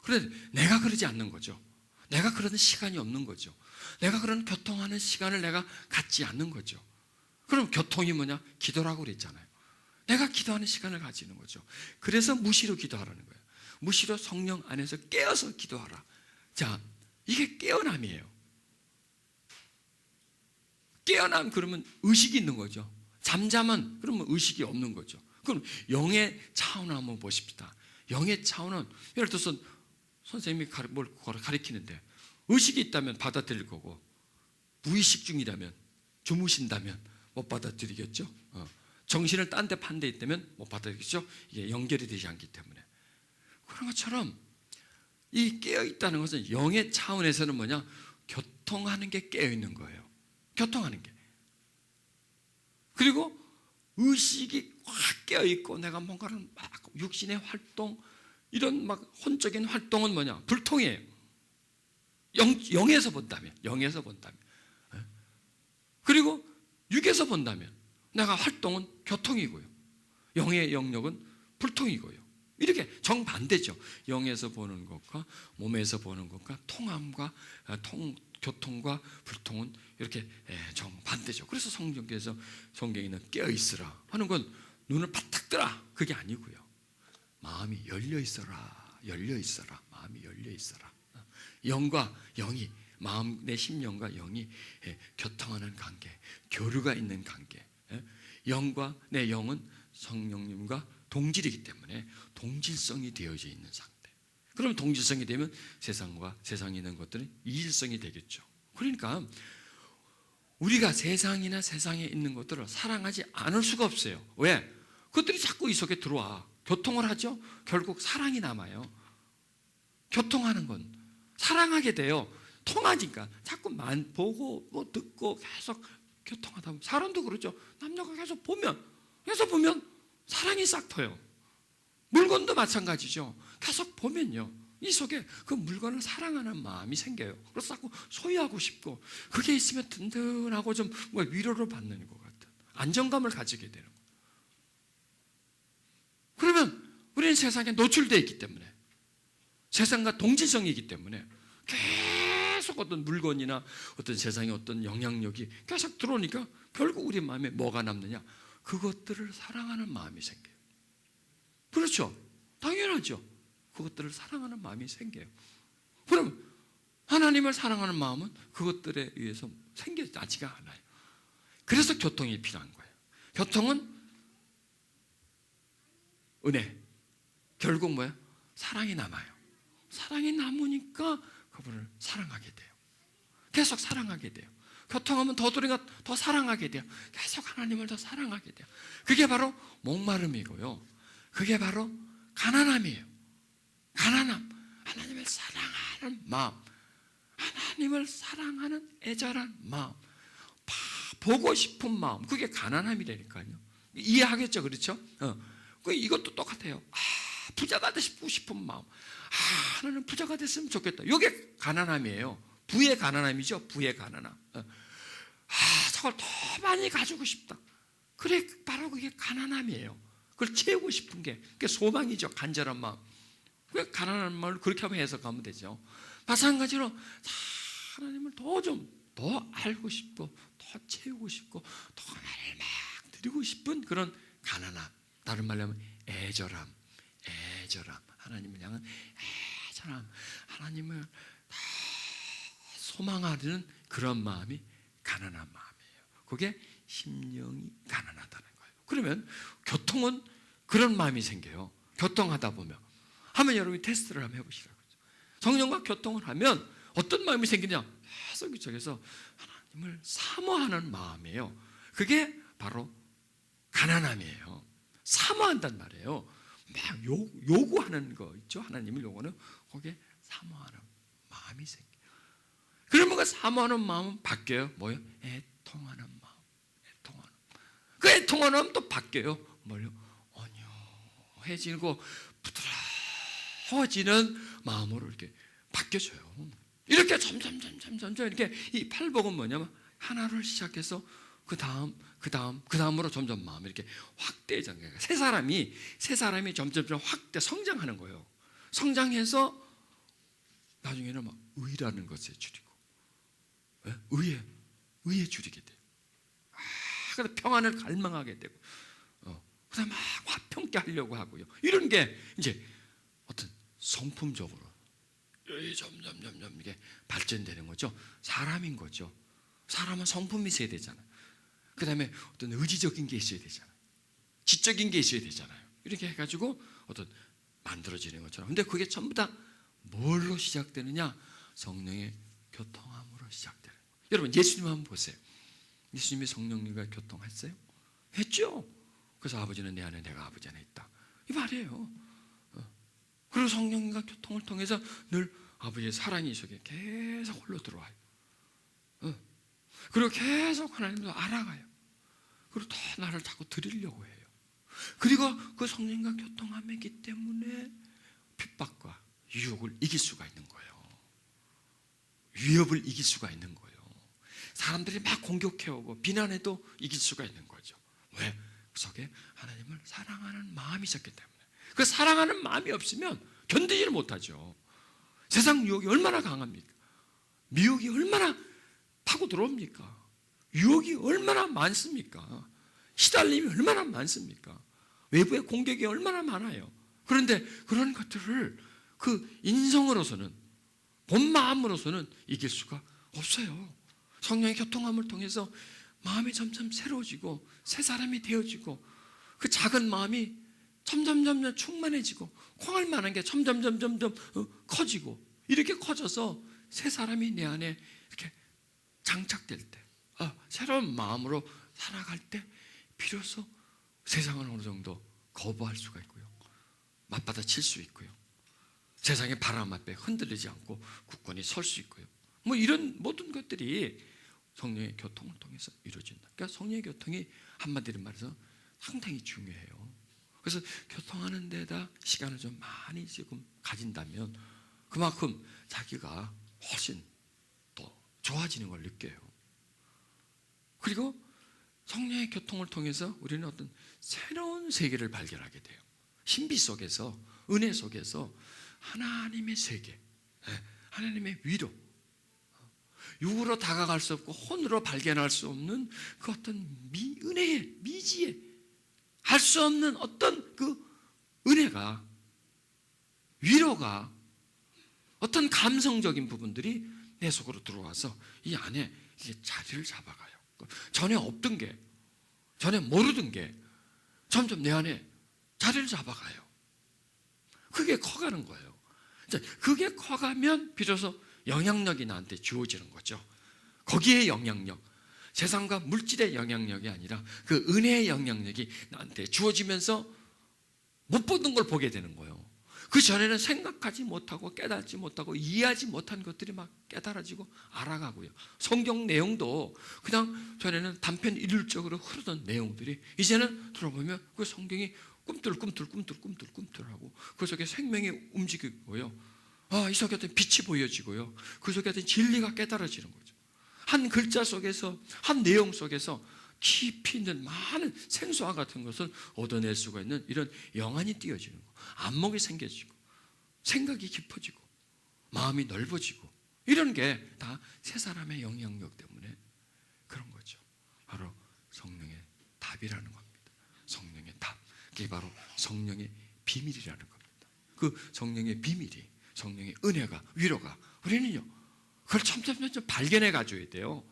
그런데 내가 그러지 않는 거죠. 내가 그러는 시간이 없는 거죠. 내가 그런 교통하는 시간을 내가 갖지 않는 거죠. 그럼 교통이 뭐냐? 기도라고 그랬잖아요. 내가 기도하는 시간을 가지는 거죠. 그래서 무시로 기도하라는 거예요. 무시로 성령 안에서 깨어서 기도하라. 자, 이게 깨어남이에요. 깨어남, 그러면 의식이 있는 거죠. 잠잠은 그러면 의식이 없는 거죠. 그럼 영의 차원을 한번 보십시다. 영의 차원은 예를 들어서 선생님이 뭘 가르치는데 의식이 있다면 받아들일 거고, 무의식 중이라면, 주무신다면 못 받아들이겠죠. 정신을 딴 데 판 데 있다면 못 받아들이겠죠. 이게 연결이 되지 않기 때문에. 그런 것처럼 이 깨어있다는 것은 영의 차원에서는 뭐냐? 교통하는 게 깨어있는 거예요. 교통하는 게. 그리고 의식이 확 깨어있고 내가 뭔가를 막 육신의 활동, 이런 막 혼적인 활동은 뭐냐? 불통이에요. 영에서 본다면. 그리고 육에서 본다면 내가 활동은 교통이고요, 영의 영역은 불통이고요. 이렇게 정반대죠. 영에서 보는 것과 몸에서 보는 것과 통함과 교통과 불통은 이렇게 정반대죠. 그래서 성경에서 성경에는 깨어있으라 하는 건 눈을 바짝 뜨라, 그게 아니고요, 마음이 열려있어라. 마음이 열려있어라. 영과 영이, 마음, 내 심령과 영이 교통하는 관계, 교류가 있는 관계. 영과 내 영은 성령님과 동질이기 때문에 동질성이 되어져 있는 상태. 그럼 동질성이 되면 세상과 세상에 있는 것들은 이질성이 되겠죠. 그러니까 우리가 세상이나 세상에 있는 것들을 사랑하지 않을 수가 없어요. 왜? 그것들이 자꾸 이 속에 들어와 교통을 하죠. 결국 사랑이 남아요. 교통하는 건 사랑하게 돼요. 통하니까 자꾸만 보고 뭐 듣고 계속 교통하다 보면, 사람도 그러죠. 남녀가 계속 보면 사랑이 싹 터요. 물건도 마찬가지죠. 계속 보면요, 이 속에 그 물건을 사랑하는 마음이 생겨요. 그래서 자꾸 소유하고 싶고, 그게 있으면 든든하고 좀 위로를 받는 것 같은 안정감을 가지게 되는 거예요. 그러면 우리는 세상에 노출되어 있기 때문에, 세상과 동질성이기 때문에 계속 어떤 물건이나 어떤 세상의 어떤 영향력이 계속 들어오니까 결국 우리 마음에 뭐가 남느냐? 그것들을 사랑하는 마음이 생겨요. 그렇죠? 당연하죠. 그것들을 사랑하는 마음이 생겨요. 그럼 하나님을 사랑하는 마음은 그것들에 의해서 생겨나지가 않아요. 그래서 교통이 필요한 거예요. 교통은 은혜. 결국 뭐예요? 사랑이 남아요. 사랑이 남으니까 그분을 사랑하게 돼요. 계속 사랑하게 돼요. 교통하면 우리가 더 사랑하게 돼요. 계속 하나님을 더 사랑하게 돼요. 그게 바로 목마름이고요, 그게 바로 가난함이에요. 가난함, 하나님을 사랑하는 마음, 하나님을 사랑하는 애절한 마음, 보고 싶은 마음, 그게 가난함이라니까요. 이해하겠죠? 그렇죠? 이것도 똑같아요. 부자가 되고 싶은 마음, 하나님 부자가 됐으면 좋겠다. 이게 가난함이에요. 부의 가난함이죠. 부의 가난함. 저걸 더 많이 가지고 싶다. 그래, 바로 그게 가난함이에요. 그걸 채우고 싶은 게, 그게 소망이죠. 간절한 마음. 그 가난한 마음을 그렇게 한번 해석하면 되죠. 마찬가지로 하나님을 더 알고 싶고 더 채우고 싶고 더 하나님을 막 드리고 싶은 그런 가난함, 다른 말로 하면 애절함, 하나님을 향한 애절함, 하나님을 다 소망하는 그런 마음이 가난한 마음이에요. 그게 심령이 가난하다는 거예요. 그러면 교통은 그런 마음이 생겨요. 교통하다 보면 하면 여러분이 테스트를 한번 해보시라고. 성령과 교통을 하면 어떤 마음이 생기냐? 계속 이쪽에서 하나님을 사모하는 마음이에요. 그게 바로 가난함이에요. 사모한단 말이에요. 막 요구하는 거 있죠. 하나님을 요구하는 그게 사모하는 마음이 생겨요. 그러면 그 사모하는 마음은 바뀌어요. 뭐요? 애통하는 마음. 그 애통하는 마음 또 바뀌어요. 뭐요? 온유해지고 부드러워지는 마음으로 이렇게 바뀌어져요. 이렇게 점점 이렇게 이 팔복은 뭐냐면 하나를 시작해서 그 다음으로 점점 마음이 이렇게 확대해져요. 새 사람이 점점 확대 성장하는 거예요. 성장해서 나중에는 막 의라는 것에 줄이고, 의에 줄이게 돼요. 그래서 평안을 갈망하게 되고, 그다음 막 화평케 하려고 하고요. 이런 게 이제 어떤 성품적으로 점점 이게 발전되는 거죠. 사람인 거죠. 사람은 성품이 있어야 되잖아요. 그다음에 어떤 의지적인 게 있어야 되잖아요. 지적인 게 있어야 되잖아요. 이렇게 해가지고 어떤 만들어지는 것처럼. 근데 그게 전부 다 뭘로 시작되느냐? 성령의 교통함으로 시작되는 거예요. 여러분 예수님 한번 보세요. 예수님이 성령님과 교통했어요? 했죠. 그래서 아버지는 내 안에, 내가 아버지 안에 있다, 이 말이에요. 그리고 성령님과 교통을 통해서 늘 아버지의 사랑이 속에 계속 흘러 들어와요. 그리고 계속 하나님도 알아가요. 그리고 더 나를 자꾸 드리려고 해요. 그리고 그 성령과 교통함이기 때문에 핍박과 유혹을 이길 수가 있는 거예요. 위협을 이길 수가 있는 거예요. 사람들이 막 공격해오고 비난해도 이길 수가 있는 거죠. 왜? 그 속에 하나님을 사랑하는 마음이 있었기 때문에. 그 사랑하는 마음이 없으면 견디지를 못하죠. 세상 유혹이 얼마나 강합니까? 미혹이 얼마나 파고 들어옵니까? 유혹이 얼마나 많습니까? 시달림이 얼마나 많습니까? 외부의 공격이 얼마나 많아요. 그런데 그런 것들을 그 인성으로서는, 본 마음으로서는 이길 수가 없어요. 성령의 교통함을 통해서 마음이 점점 새로워지고 새 사람이 되어지고 그 작은 마음이 점점 충만해지고 콩알 만한 게 점점 커지고 이렇게 커져서 새 사람이 내 안에 이렇게 장착될 때, 새로운 마음으로 살아갈 때 비로소 세상을 어느 정도 거부할 수가 있고요, 맞받아칠 수 있고요, 세상의 바람 앞에 흔들리지 않고 굳건히 설 수 있고요. 뭐 이런 모든 것들이 성령의 교통을 통해서 이루어진다. 그러니까 성령의 교통이 한마디로 말해서 상당히 중요해요. 그래서 교통하는 데다 시간을 좀 많이 지금 가진다면 그만큼 자기가 훨씬 더 좋아지는 걸 느껴요. 그리고 성령의 교통을 통해서 우리는 어떤 새로운 세계를 발견하게 돼요. 신비 속에서, 은혜 속에서 하나님의 세계, 하나님의 위로, 육으로 다가갈 수 없고 혼으로 발견할 수 없는 그 어떤 은혜의 미지의 할 수 없는 어떤 그 은혜가, 위로가, 어떤 감성적인 부분들이 내 속으로 들어와서 이 안에 이게 자리를 잡아가요. 전에 없던 게, 전에 모르던 게 점점 내 안에 자리를 잡아가요. 그게 커가는 거예요. 그게 커가면 비로소 영향력이 나한테 주어지는 거죠. 거기에 영향력, 세상과 물질의 영향력이 아니라 그 은혜의 영향력이 나한테 주어지면서 못 보던 걸 보게 되는 거예요. 그 전에는 생각하지 못하고 깨닫지 못하고 이해하지 못한 것들이 막 깨달아지고 알아가고요. 성경 내용도 그냥 전에는 단편 일률적으로 흐르던 내용들이 이제는 들어보면 그 성경이 꿈틀꿈틀하고 그 속에 생명이 움직이고요. 이 속에 어떤 빛이 보여지고요. 그 속에 어떤 진리가 깨달아지는 거죠. 한 글자 속에서, 한 내용 속에서 깊이 있는 많은 생수와 같은 것을 얻어낼 수가 있는 이런 영안이 띄어지는 거, 안목이 생겨지고 생각이 깊어지고 마음이 넓어지고 이런 게 다 세 사람의 영향력 때문에 그런 거죠. 바로 성령의 답이라는 겁니다. 성령의 답. 그게 바로 성령의 비밀이라는 겁니다. 그 성령의 비밀이, 성령의 은혜가, 위로가 우리는요 그걸 점점 발견해 가져야 돼요.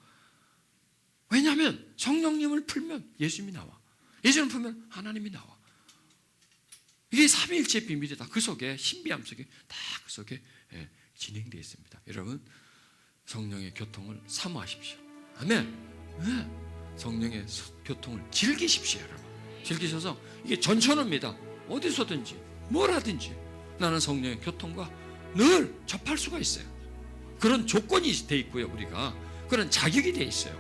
왜냐하면 성령님을 풀면 예수님이 나와, 예수님을 풀면 하나님이 나와. 이게 삼위일체의 비밀이다. 그 속에, 신비함 속에 다 그 속에 진행되어 있습니다. 여러분, 성령의 교통을 사모하십시오. 아멘. 성령의 교통을 즐기십시오. 여러분, 즐기셔서 이게 전천후입니다. 어디서든지 뭘 하든지 나는 성령의 교통과 늘 접할 수가 있어요. 그런 조건이 돼 있고요. 우리가 그런 자격이 돼 있어요.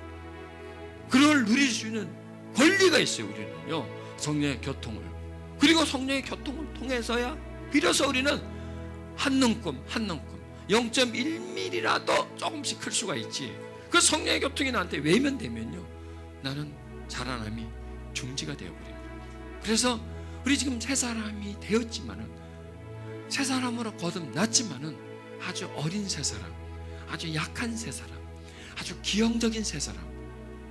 그걸 누릴 수 있는 권리가 있어요. 우리는요 성령의 교통을. 그리고 성령의 교통을 통해서야 비로소 우리는 한 눈금 0.1mm라도 조금씩 클 수가 있지. 그 성령의 교통이 나한테 외면되면요 나는 자라남이 중지가 되어버립니다. 그래서 우리 지금 새 사람이 되었지만은, 새 사람으로 거듭났지만은 아주 어린 새 사람, 아주 약한 새 사람, 아주 기형적인 새 사람,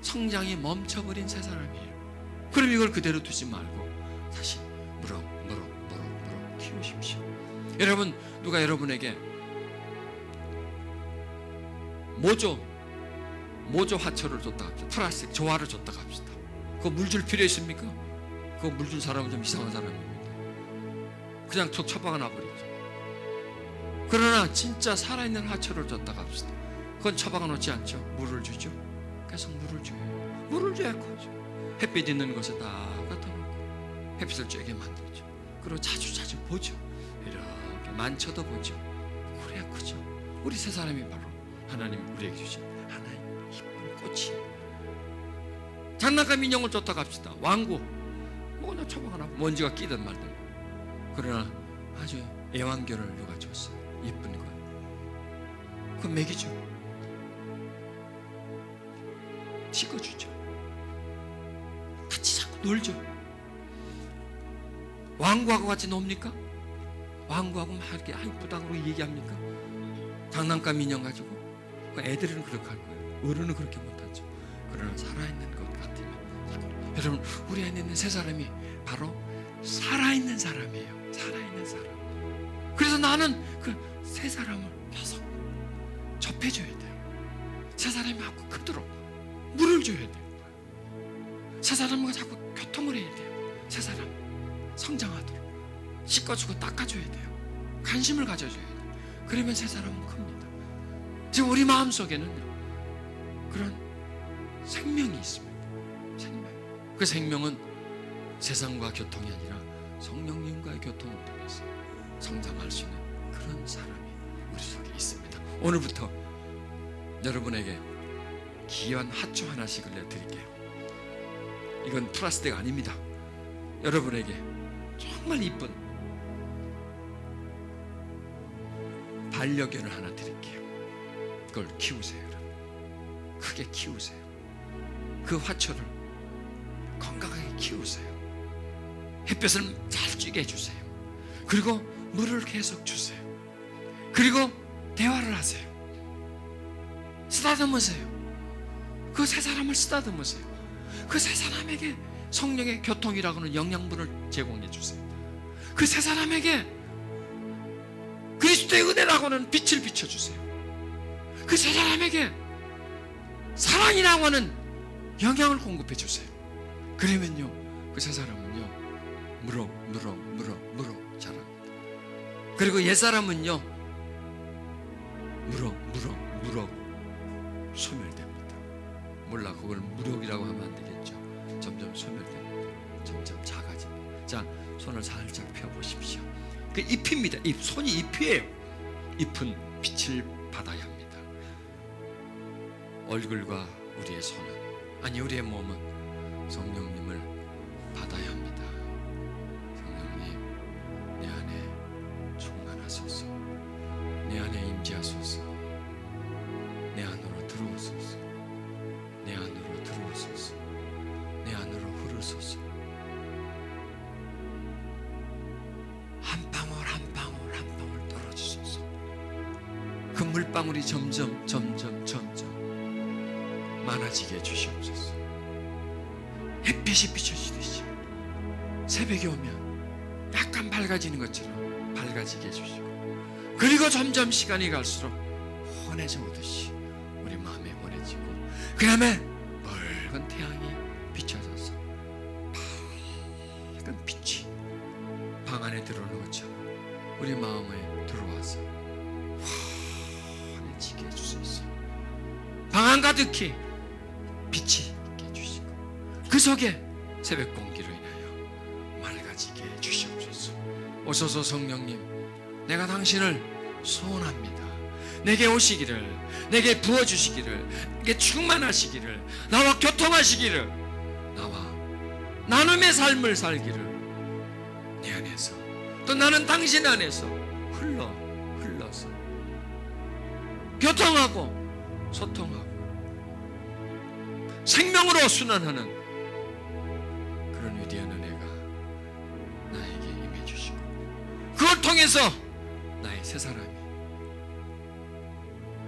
성장이 멈춰버린 새 사람이에요. 그럼 이걸 그대로 두지 말고 다시 무럭 키우십시오. 여러분, 누가 여러분에게 모조 화초를 줬다 합시다. 플라스틱 조화를 줬다 합시다. 그거 물 줄 필요 있습니까? 그거 물 줄 사람은 좀 이상한 사람입니다. 그냥 툭 처박아 놔버리죠. 그러나 진짜 살아있는 화초를 줬다 합시다. 그건 처박아 놓지 않죠. 물을 주죠. 계속 물을 줘요. 물을 줘야 커죠. 햇빛 있는 곳에 다 갖다 놓고 햇빛을 쬐게 만들죠. 그리고 자주 보죠. 이렇게 만져도 보죠. 그래야 크죠. 우리 세 사람이 바로 하나님 우리에게 주신 하나의 이쁜 꽃이에요. 장난감 인형을 줬다 갑시다. 왕구 뭐나 처박 하나 먼지가 끼든 말든. 그러나 아주 애완견을 누가 줬어요. 이쁜 거. 그건 먹이죠. 씻어주죠. 같이 자꾸 놀죠. 왕구하고 같이 놉니까? 왕구하고 막 이렇게 이쁘다고 얘기합니까? 장난감 인형 가지고. 애들은 그렇게 할 거예요. 어른은 그렇게 못하죠. 그러나 살아있는 것 같으면, 여러분, 우리 안에 있는 새 사람이 바로 살아있는 사람이에요. 살아있는 사람. 그래서 나는 그 새 사람을 계속 접해줘야 돼요. 새 사람이 자꾸 크도록 물을 줘야 돼요. 새 사람과 자꾸 교통을 해야 돼요. 새 사람 성장하도록 씻어주고 닦아줘야 돼요. 관심을 가져줘야 돼요. 그러면 새 사람은 큽니다. 지금 우리 마음속에는 그런 생명이 있습니다. 생명. 그 생명은 세상과 교통이 아니라 성령님과의 교통을 통해서 성장할 수 있는 그런 사람이 우리 속에 있습니다. 오늘부터 여러분에게 귀한 화초 하나씩을 내드릴게요. 이건 플라스틱 아닙니다. 여러분에게 정말 이쁜 반려견을 하나 드릴게요. 그걸 키우세요. 여러분. 크게 키우세요. 그 화초를 건강하게 키우세요. 햇볕을 잘 쬐게 해주세요. 그리고 물을 계속 주세요. 그리고 대화를 하세요. 쓰다듬으세요. 그 세 사람을 쓰다듬으세요. 그 세 사람에게 성령의 교통이라고 하는 영양분을 제공해 주세요. 그 세 사람에게 그리스도의 은혜라고 하는 빛을 비춰주세요. 그 세 사람에게 사랑이라고 하는 영향을 공급해 주세요. 그러면요 그 세 사람은요 무럭 자랍니다. 그리고 옛 사람은요 무럭 소멸됩니다. 몰라, 그걸 무력이라고 하면 안 되겠죠. 점점 소멸됩니다. 점점 작아집니다. 자, 손을 살짝 펴보십시오. 그 잎입니다. 손이 잎이에요. 잎은 빛을 받아야 합니다. 얼굴과 우리의 손은, 아니 우리의 몸은 성령님을 받아야 합니다. 성령님, 내 안에 충만하소서. 내 안에 임재하소서. 내 안으로 들어오소서. 내 안으로 들어오소서. 내 안으로 흐르소서. 한 방울 떨어지소서. 그 물방울이 점점 많아지게 해주시옵소서. 햇빛이 비춰지듯이 새벽이 오면 약간 밝아지는 것처럼 밝아지게 해주시고, 그리고 점점 시간이 갈수록 환해져 오듯이 우리 마음이 환해지고, 그 다음에 붉은 태양이 비춰져서 밝은 빛이 방 안에 들어오는 것처럼 우리 마음에 들어와서 환해지게 해주소서. 방 안 가득히 빛이 있게 해주시고, 그 속에 새벽 공기로 인하여 맑아지게 해주시옵소서. 오소서 성령님, 내가 당신을 소원합니다. 내게 오시기를, 내게 부어주시기를, 내게 충만하시기를, 나와 교통하시기를, 나와 나눔의 삶을 살기를 내 안에서, 또 나는 당신 안에서 흘러서 교통하고 소통하고 생명으로 순환하는 그런 위대한 은혜가 나에게 임해 주시고, 그걸 통해서 나의 새 사람이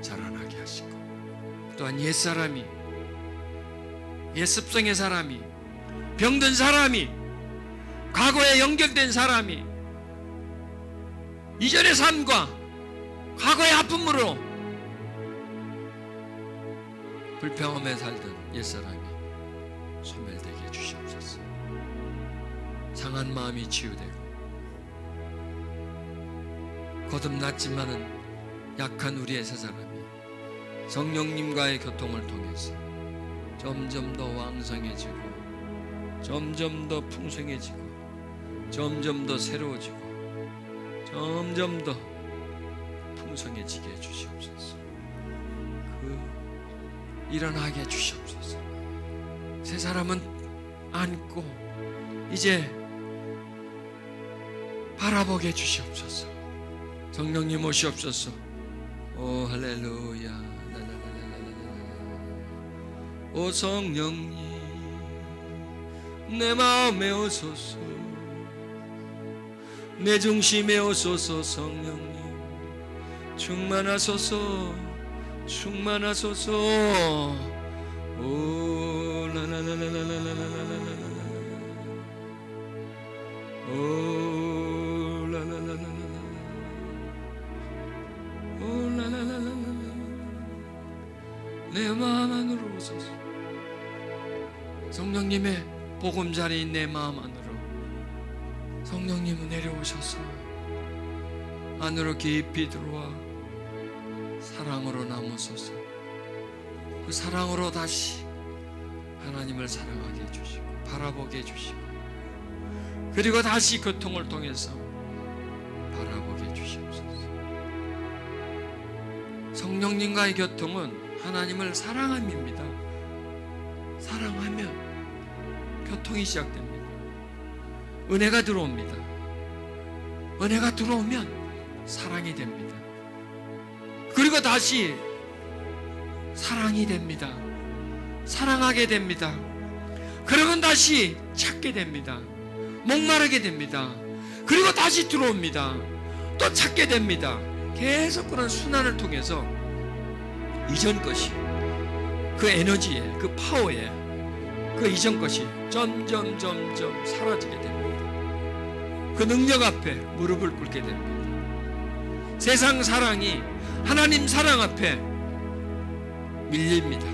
자라나게 하시고, 또한 옛사람이, 옛습성의 사람이, 병든 사람이, 과거에 연결된 사람이, 이전의 삶과 과거의 아픔으로 불평함에 살던 옛사람이 소멸되게 해주시옵소서. 상한 마음이 치유되고, 거듭났지만은 약한 우리의 새 사람이 성령님과의 교통을 통해서 점점 더 왕성해지고, 점점 더 풍성해지고, 점점 더 새로워지고, 점점 더 풍성해지게 해주시옵소서. 일어나게 해주시옵소서. 새 사람은 안고 이제 바라보게 해주시옵소서. 성령님 오시옵소서. 오 할렐루야. 오 성령님, 내 마음에 오소서, 내 중심에 오소서. 성령님 충만하소서, 충만하소서. 오 라라라라라라라라라라, 오 라라라라라라, 오 라라라라라라. 내 마음 안으로 오소서. 성령님의 보금자리인 내 마음 안으로 성령님은 내려오셔서 안으로 깊이 들어와 사랑으로 남으소서. 그 사랑으로 다시 하나님을 사랑하게 해주시고, 바라보게 해주시고, 그리고 다시 교통을 통해서 바라보게 해주시옵소서. 성령님과의 교통은 하나님을 사랑함입니다. 사랑하면 교통이 시작됩니다. 은혜가 들어옵니다. 은혜가 들어오면 사랑이 됩니다. 그리고 다시 사랑이 됩니다. 사랑하게 됩니다. 그러면 다시 찾게 됩니다. 목마르게 됩니다. 그리고 다시 들어옵니다. 또 찾게 됩니다. 계속 그런 순환을 통해서 이전 것이, 그 에너지에, 그 파워에, 그 이전 것이 점점 사라지게 됩니다. 그 능력 앞에 무릎을 꿇게 됩니다. 세상 사랑이 하나님 사랑 앞에 밀립니다.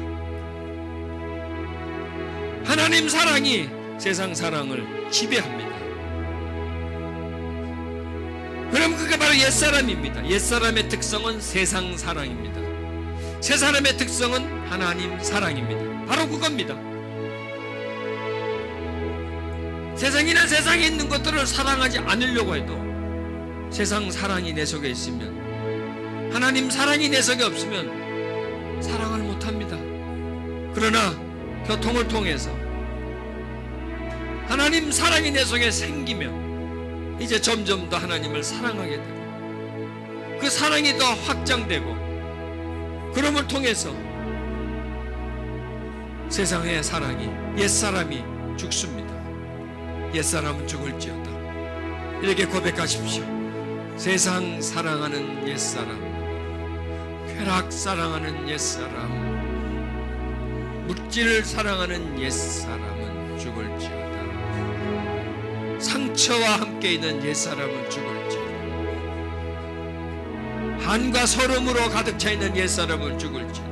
하나님 사랑이 세상 사랑을 지배합니다. 그럼 그게 바로 옛사람입니다. 옛사람의 특성은 세상 사랑입니다. 새 사람의 특성은 하나님 사랑입니다. 바로 그겁니다. 세상이나 세상에 있는 것들을 사랑하지 않으려고 해도 세상 사랑이 내 속에 있으면, 하나님 사랑이 내 속에 없으면 사랑을 못합니다. 그러나 교통을 통해서 하나님 사랑이 내 속에 생기면 이제 점점 더 하나님을 사랑하게 되고, 그 사랑이 더 확장되고, 그럼을 통해서 세상의 사랑이, 옛사람이 죽습니다. 옛사람은 죽을지어다. 이렇게 고백하십시오. 세상 사랑하는 옛사람, 쾌락 사랑하는 옛사람, 물질을 사랑하는 옛사람은 죽을지어다. 상처와 함께 있는 옛사람은 죽을지어다. 한과 서름으로 가득 차 있는 옛사람은 죽을지어다.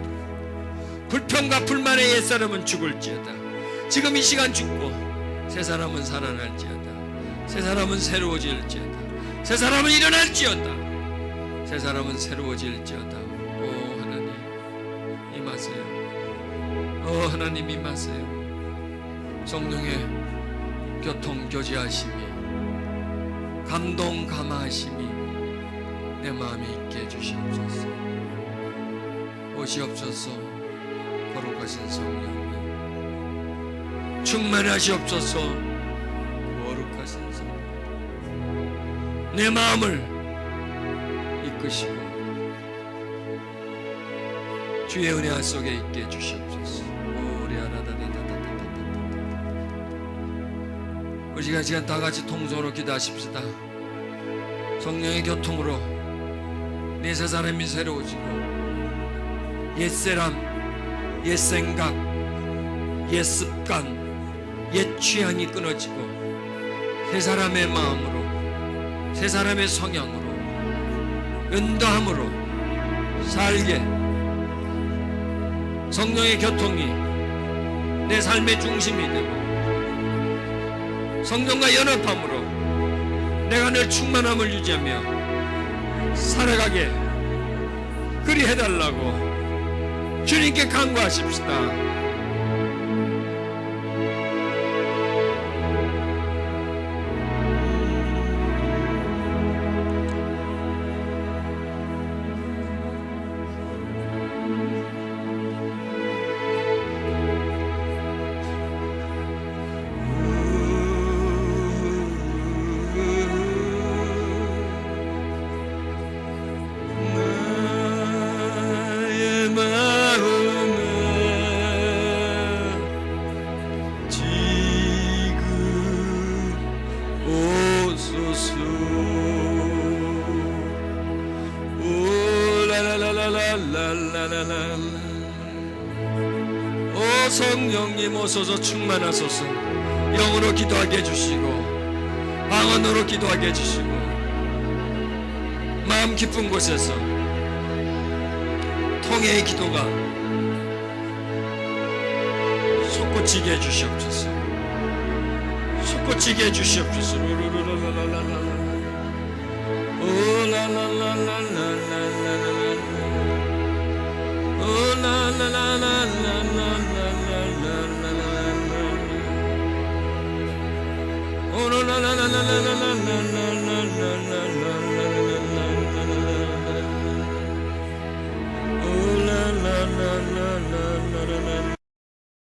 불평과 불만의 옛사람은 죽을지어다. 지금 이 시간 죽고 새 사람은 살아날지어다. 새 사람은 새로워질지어다. 새 사람은 일어날지어다. 새 사람은 새로워질지어다. 오 하나님 임하세요. 오 하나님 임하세요. 성령의 교통 교제하심이, 감동 감화하심이 내 마음에 있게 해주시옵소서. 오시옵소서. 거룩하신 성령님 충만하시옵소서. 거룩하신 성령 내 마음을 이끄시고 주의 은혜 속에 있게 해주시옵소서. 우리 시간 다 같이 통성으로 기도하십시다. 성령의 교통으로 내 새 사람이 새로워지고 옛사람, 옛생각, 옛습관, 옛 취향이 끊어지고 새 사람의 마음으로, 새 사람의 성향으로, 은도함으로 살게 성령의 교통이 내 삶의 중심이 되고 성령과 연합함으로 내가 늘 충만함을 유지하며 살아가게 그리 해달라고 주님께 간구하십시다. 오 성령님 오소서 충만하소서. 영으로 기도하게 해주시고 방언으로 기도하게 해주시고 마음 깊은 곳에서 통해의 기도가 솟구치게 해주시옵소서. 솟구치게 해주시옵소서.